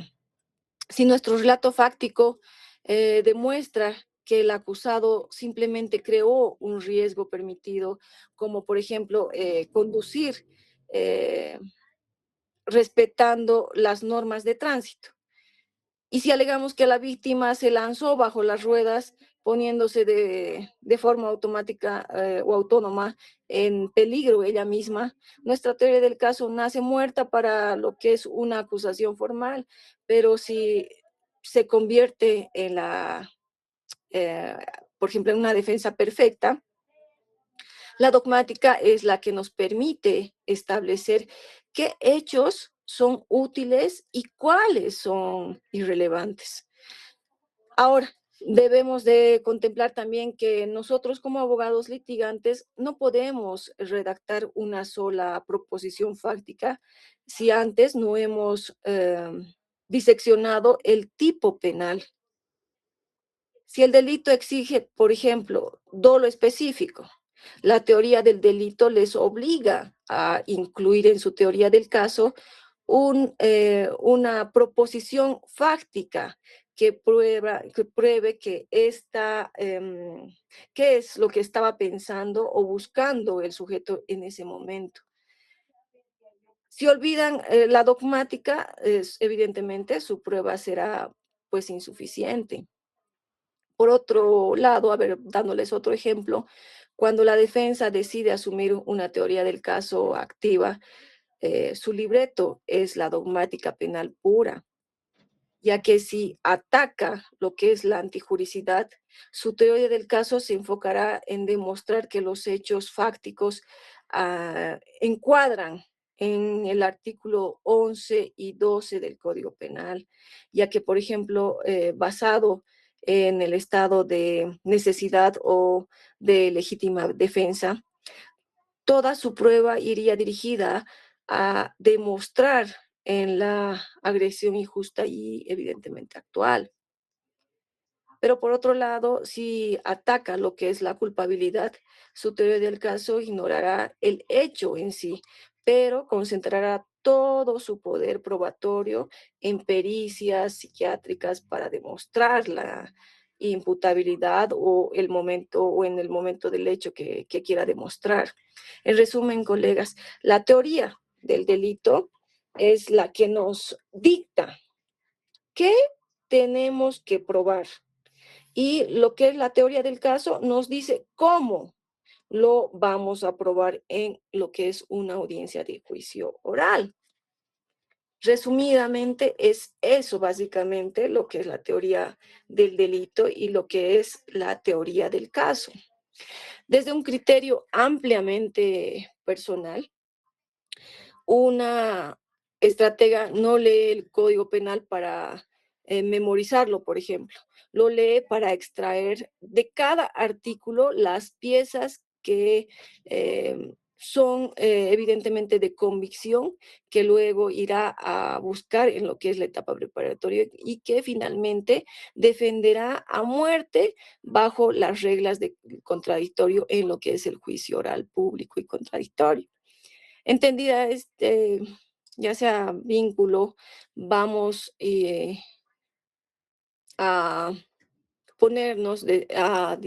Si nuestro relato fáctico demuestra que el acusado simplemente creó un riesgo permitido, como por ejemplo conducir eh, respetando las normas de tránsito. Y si alegamos que la víctima se lanzó bajo las ruedas, poniéndose de forma automática o autónoma en peligro ella misma, nuestra teoría del caso nace muerta para lo que es una acusación formal, pero si se convierte en eh, por ejemplo, en una defensa perfecta, la dogmática es la que nos permite establecer qué hechos son útiles y cuáles son irrelevantes. Ahora, debemos de contemplar también que nosotros como abogados litigantes no podemos redactar una sola proposición fáctica si antes no hemos diseccionado el tipo penal. Si el delito exige, por ejemplo, dolo específico, la teoría del delito les obliga a incluir en su teoría del caso una proposición fáctica que pruebe que qué es lo que estaba pensando o buscando el sujeto en ese momento. Si olvidan la dogmática, evidentemente su prueba será pues insuficiente. Por otro lado, a ver, dándoles otro ejemplo, cuando la defensa decide asumir una teoría del caso activa, su libreto es la dogmática penal pura, ya que si ataca lo que es la antijuricidad, su teoría del caso se enfocará en demostrar que los hechos fácticos encuadran en el artículo 11 y 12 del Código Penal, ya que, por ejemplo, basado en el estado de necesidad o de legítima defensa, toda su prueba iría dirigida a demostrar en la agresión injusta y evidentemente actual. Pero por otro lado, si ataca lo que es la culpabilidad, su teoría del caso ignorará el hecho en sí, pero concentrará todo su poder probatorio en pericias psiquiátricas para demostrar la imputabilidad o en el momento del hecho que quiera demostrar. En resumen, colegas, la teoría del delito es la que nos dicta qué tenemos que probar. Y lo que es la teoría del caso nos dice cómo lo vamos a probar en lo que es una audiencia de juicio oral. Resumidamente, es eso básicamente lo que es la teoría del delito y lo que es la teoría del caso. Desde un criterio ampliamente personal, una estratega no lee el Código Penal para memorizarlo, por ejemplo. Lo lee para extraer de cada artículo las piezas que son evidentemente de convicción, que luego irá a buscar en lo que es la etapa preparatoria y que finalmente defenderá a muerte bajo las reglas de contradictorio en lo que es el juicio oral público y contradictorio. Entendida ya sea vínculo, vamos a ponernos a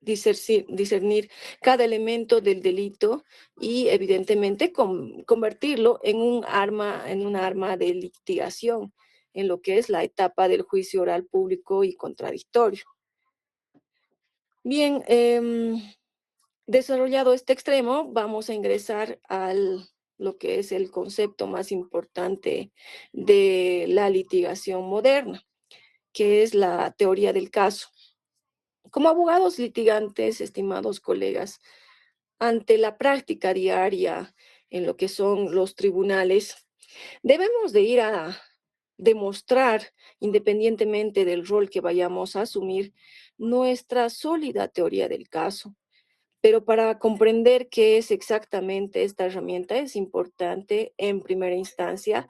discernir cada elemento del delito y evidentemente convertirlo en una arma de litigación en lo que es la etapa del juicio oral público y contradictorio. Bien, desarrollado este extremo, vamos a ingresar lo que es el concepto más importante de la litigación moderna, que es la teoría del caso. Como abogados litigantes, estimados colegas, ante la práctica diaria en lo que son los tribunales, debemos de ir a demostrar, independientemente del rol que vayamos a asumir, nuestra sólida teoría del caso. Pero para comprender qué es exactamente esta herramienta, es importante, en primera instancia,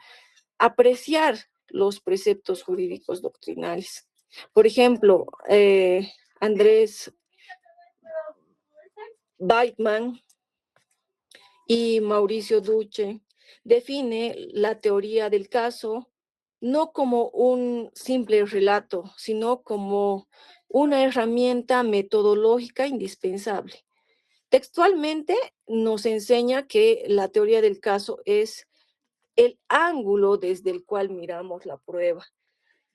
apreciar los preceptos jurídicos doctrinales. Por ejemplo, Andrés Weidman y Mauricio Duce define la teoría del caso no como un simple relato, sino como una herramienta metodológica indispensable. Textualmente nos enseña que la teoría del caso es el ángulo desde el cual miramos la prueba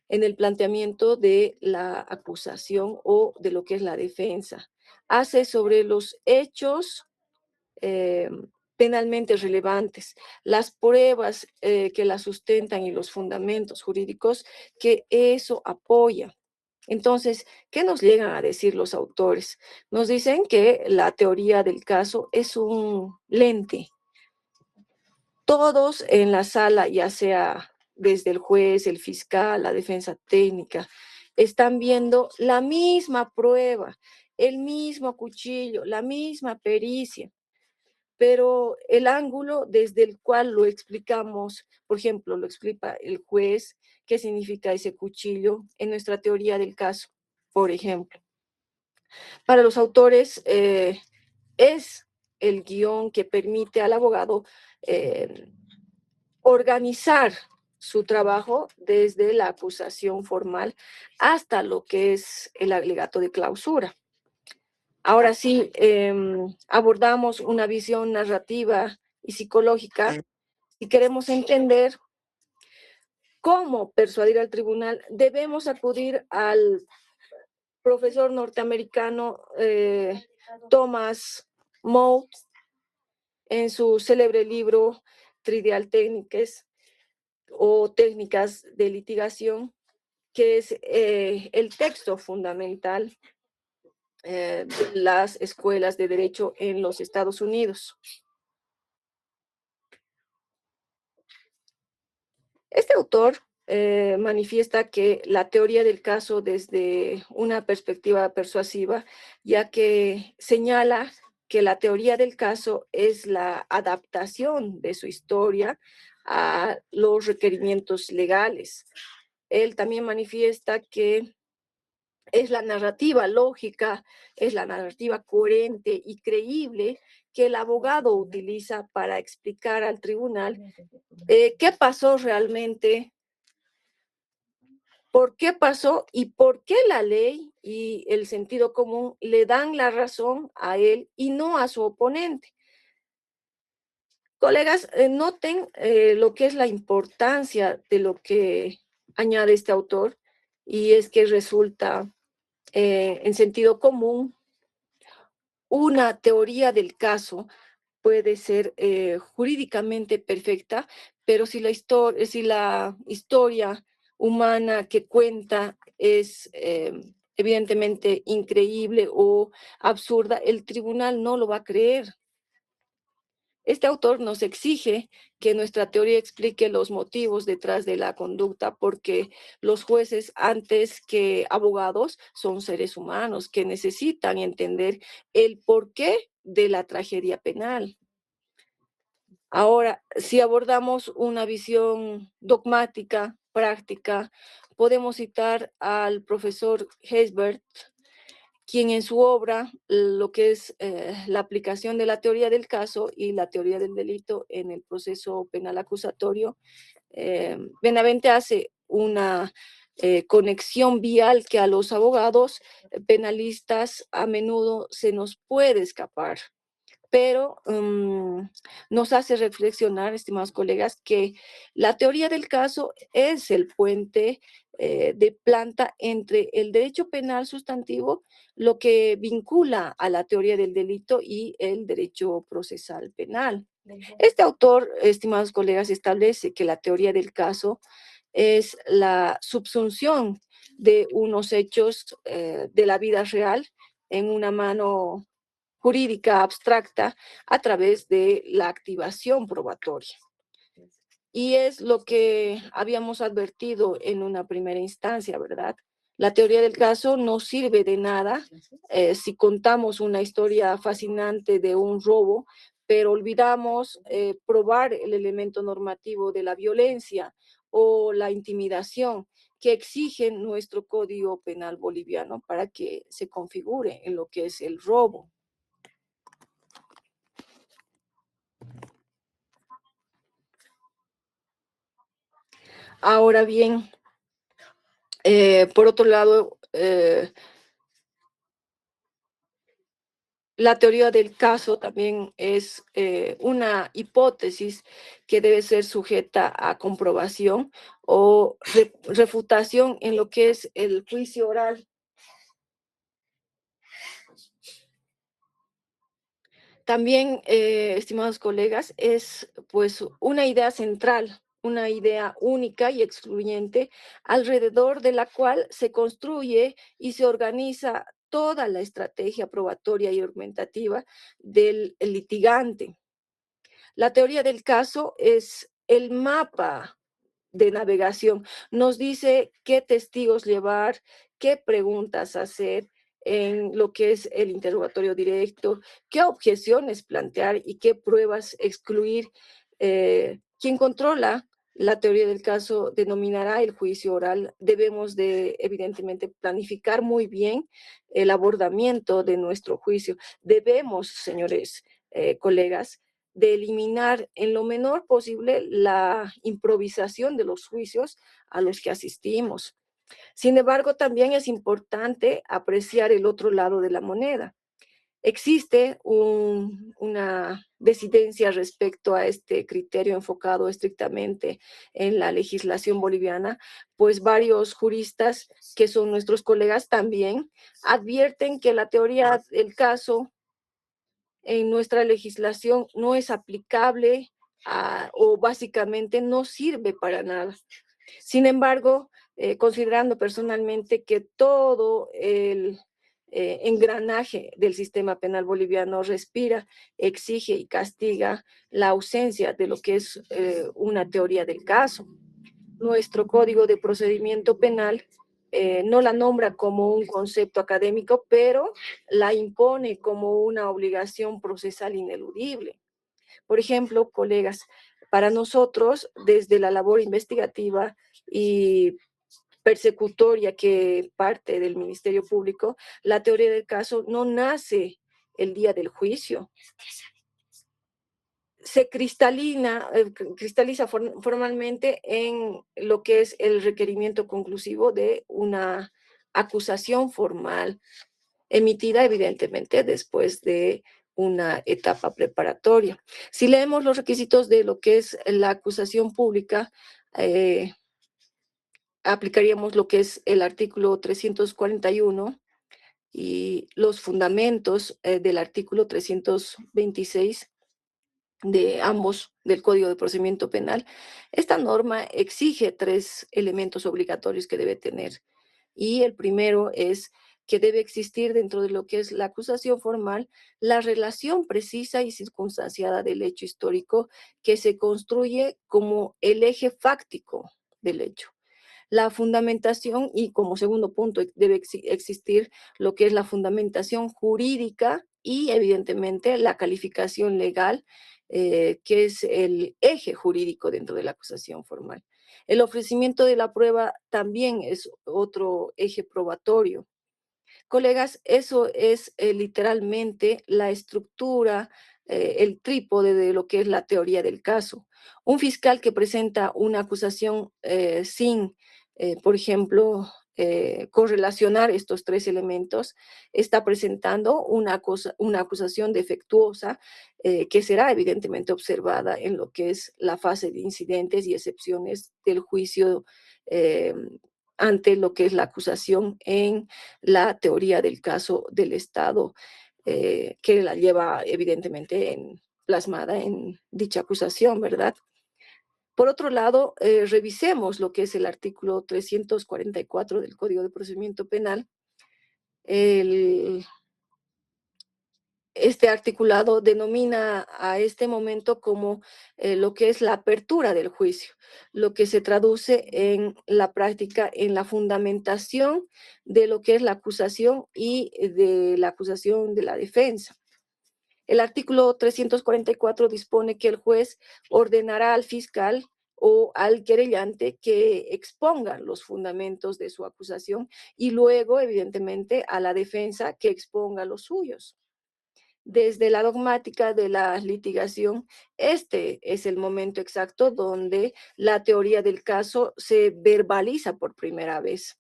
en el planteamiento de la acusación o de lo que es la defensa. Hace sobre los hechos penalmente relevantes, las pruebas que la sustentan y los fundamentos jurídicos que eso apoya. Entonces, ¿qué nos llegan a decir los autores? Nos dicen que la teoría del caso es un lente. Todos en la sala, ya sea desde el juez, el fiscal, la defensa técnica, están viendo la misma prueba, el mismo cuchillo, la misma pericia, pero el ángulo desde el cual lo explicamos, por ejemplo, lo explica el juez, qué significa ese cuchillo en nuestra teoría del caso, por ejemplo. Para los autores es el guión que permite al abogado organizar su trabajo desde la acusación formal hasta lo que es el alegato de clausura. Ahora sí, abordamos una visión narrativa y psicológica y queremos entender cómo persuadir al tribunal. Debemos acudir al profesor norteamericano Thomas Moe en su célebre libro Trivial Techniques o Técnicas de Litigación, que es el texto fundamental de las escuelas de derecho en los Estados Unidos. Este autor manifiesta que la teoría del caso desde una perspectiva persuasiva, ya que señala que la teoría del caso es la adaptación de su historia a los requerimientos legales. Él también manifiesta que es la narrativa lógica, es la narrativa coherente y creíble que el abogado utiliza para explicar al tribunal qué pasó realmente, por qué pasó y por qué la ley y el sentido común le dan la razón a él y no a su oponente. Colegas, noten lo que es la importancia de lo que añade este autor, y es que resulta en sentido común una teoría del caso puede ser jurídicamente perfecta, pero si la historia humana que cuenta es evidentemente increíble o absurda, el tribunal no lo va a creer. Este autor nos exige que nuestra teoría explique los motivos detrás de la conducta, porque los jueces, antes que abogados, son seres humanos que necesitan entender el porqué de la tragedia penal. Ahora, si abordamos una visión dogmática, práctica, podemos citar al profesor Heisbert, quien en su obra, lo que es la aplicación de la teoría del caso y la teoría del delito en el proceso penal acusatorio, Benavente hace una conexión vial que a los abogados penalistas a menudo se nos puede escapar, pero nos hace reflexionar, estimados colegas, que la teoría del caso es el puente de planta entre el derecho penal sustantivo, lo que vincula a la teoría del delito y el derecho procesal penal. Este autor, estimados colegas, establece que la teoría del caso es la subsunción de unos hechos de la vida real en una mano jurídica abstracta a través de la activación probatoria. Y es lo que habíamos advertido en una primera instancia, ¿verdad? La teoría del caso no sirve de nada si contamos una historia fascinante de un robo, pero olvidamos probar el elemento normativo de la violencia o la intimidación que exigen nuestro Código Penal boliviano para que se configure en lo que es el robo. Ahora bien, por otro lado, la teoría del caso también es una hipótesis que debe ser sujeta a comprobación o refutación en lo que es el juicio oral. También, estimados colegas, es pues una idea central, una idea única y excluyente alrededor de la cual se construye y se organiza toda la estrategia probatoria y argumentativa del litigante. La teoría del caso es el mapa de navegación. Nos dice qué testigos llevar, qué preguntas hacer en lo que es el interrogatorio directo, qué objeciones plantear y qué pruebas excluir. Quien controla la teoría del caso denominará el juicio oral. Debemos de, evidentemente, planificar muy bien el abordamiento de nuestro juicio. Debemos, señores colegas, de eliminar en lo menor posible la improvisación de los juicios a los que asistimos. Sin embargo, también es importante apreciar el otro lado de la moneda. Existe una disidencia respecto a este criterio enfocado estrictamente en la legislación boliviana, pues varios juristas que son nuestros colegas también advierten que la teoría del caso en nuestra legislación no es aplicable o básicamente no sirve para nada. Sin embargo, considerando personalmente que todo el engranaje del sistema penal boliviano respira, exige y castiga la ausencia de lo que es una teoría del caso. Nuestro Código de Procedimiento Penal no la nombra como un concepto académico, pero la impone como una obligación procesal ineludible. Por ejemplo, colegas, para nosotros, desde la labor investigativa y persecutoria que parte del Ministerio Público, la teoría del caso no nace el día del juicio. Se cristaliza formalmente en lo que es el requerimiento conclusivo de una acusación formal, emitida evidentemente después de una etapa preparatoria. Si leemos los requisitos de lo que es la acusación pública, aplicaríamos lo que es el artículo 341 y los fundamentos del artículo 326 de ambos del Código de Procedimiento Penal. Esta norma exige 3 elementos obligatorios que debe tener. Y el primero es que debe existir dentro de lo que es la acusación formal la relación precisa y circunstanciada del hecho histórico que se construye como el eje fáctico del hecho. La fundamentación y como segundo punto debe existir lo que es la fundamentación jurídica y evidentemente la calificación legal que es el eje jurídico dentro de la acusación formal. El ofrecimiento de la prueba también es otro eje probatorio. Colegas, eso es literalmente la estructura, el trípode de lo que es la teoría del caso. Un fiscal que presenta una acusación sin, por ejemplo, correlacionar estos tres elementos, está presentando una acusación defectuosa que será evidentemente observada en lo que es la fase de incidentes y excepciones del juicio ante lo que es la acusación en la teoría del caso del Estado, que la lleva evidentemente plasmada en dicha acusación, ¿verdad? Por otro lado, revisemos lo que es el artículo 344 del Código de Procedimiento Penal. Este articulado denomina a este momento como lo que es la apertura del juicio, lo que se traduce en la práctica, en la fundamentación de lo que es la acusación y de la acusación de la defensa. El artículo 344 dispone que el juez ordenará al fiscal o al querellante que expongan los fundamentos de su acusación y luego, evidentemente, a la defensa que exponga los suyos. Desde la dogmática de la litigación, este es el momento exacto donde la teoría del caso se verbaliza por primera vez.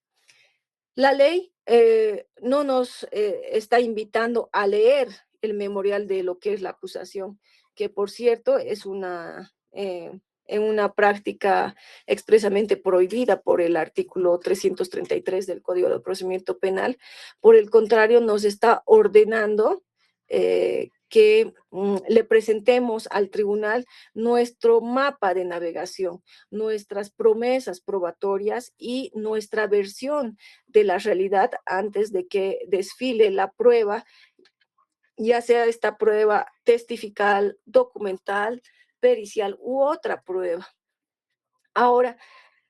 La ley no nos está invitando a leer el memorial de lo que es la acusación, que por cierto es en una práctica expresamente prohibida por el artículo 333 del Código de Procedimiento Penal. Por el contrario, nos está ordenando que le presentemos al tribunal nuestro mapa de navegación, nuestras promesas probatorias y nuestra versión de la realidad antes de que desfile la prueba, ya sea esta prueba testifical, documental, pericial u otra prueba. Ahora,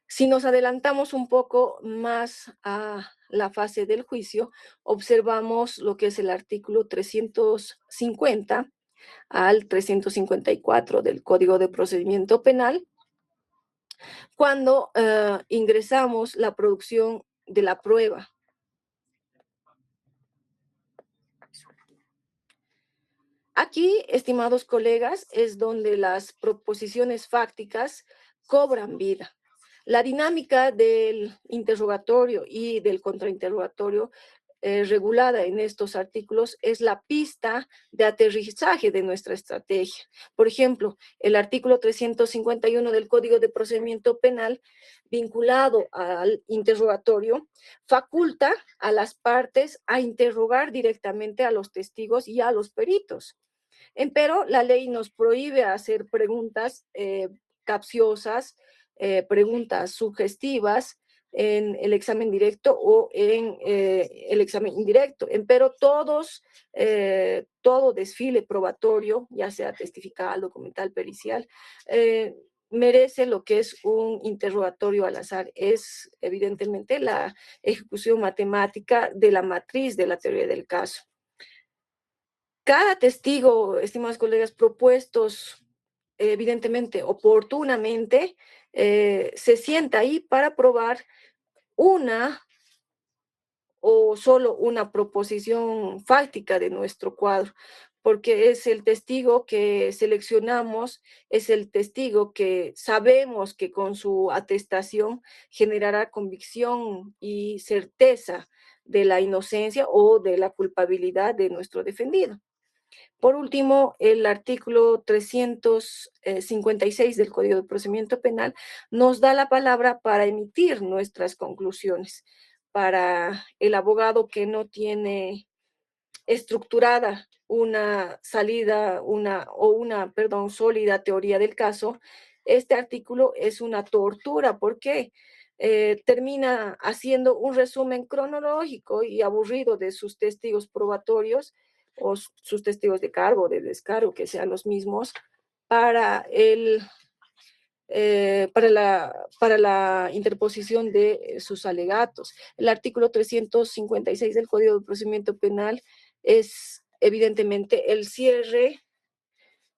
si nos adelantamos un poco más a la fase del juicio, observamos lo que es el artículo 350 al 354 del Código de Procedimiento Penal, cuando ingresamos la producción de la prueba. Aquí, estimados colegas, es donde las proposiciones fácticas cobran vida. La dinámica del interrogatorio y del contrainterrogatorio regulada en estos artículos es la pista de aterrizaje de nuestra estrategia. Por ejemplo, el artículo 351 del Código de Procedimiento Penal, vinculado al interrogatorio, faculta a las partes a interrogar directamente a los testigos y a los peritos. Empero, la ley nos prohíbe hacer preguntas capciosas, preguntas sugestivas en el examen directo o en el examen indirecto. Empero, todo desfile probatorio, ya sea testifical, documental, pericial, merece lo que es un interrogatorio al azar. Es evidentemente la ejecución matemática de la matriz de la teoría del caso. Cada testigo, estimados colegas, propuestos evidentemente, oportunamente, se sienta ahí para probar una o solo una proposición fáctica de nuestro cuadro, porque es el testigo que seleccionamos, es el testigo que sabemos que con su atestación generará convicción y certeza de la inocencia o de la culpabilidad de nuestro defendido. Por último, el artículo 356 del Código de Procedimiento Penal nos da la palabra para emitir nuestras conclusiones. Para el abogado que no tiene estructurada una sólida teoría del caso, este artículo es una tortura porque termina haciendo un resumen cronológico y aburrido de sus testigos probatorios o sus testigos de cargo, de descargo, que sean los mismos, para la interposición de sus alegatos. El artículo 356 del Código de Procedimiento Penal es evidentemente el cierre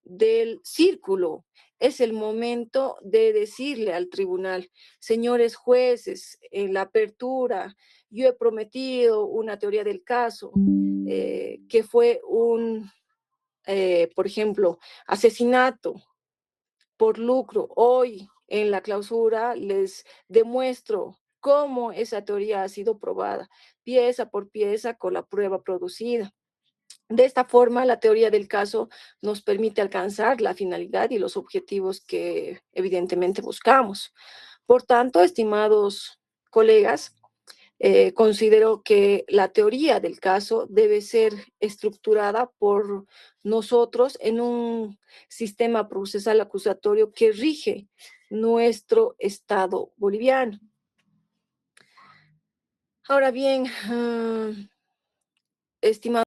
del círculo. Es el momento de decirle al tribunal, señores jueces, en la apertura, yo he prometido una teoría del caso, que fue por ejemplo, asesinato por lucro. Hoy en la clausura les demuestro cómo esa teoría ha sido probada, pieza por pieza, con la prueba producida. De esta forma, la teoría del caso nos permite alcanzar la finalidad y los objetivos que evidentemente buscamos. Por tanto, estimados colegas, considero que la teoría del caso debe ser estructurada por nosotros en un sistema procesal acusatorio que rige nuestro Estado boliviano. Ahora bien, estimados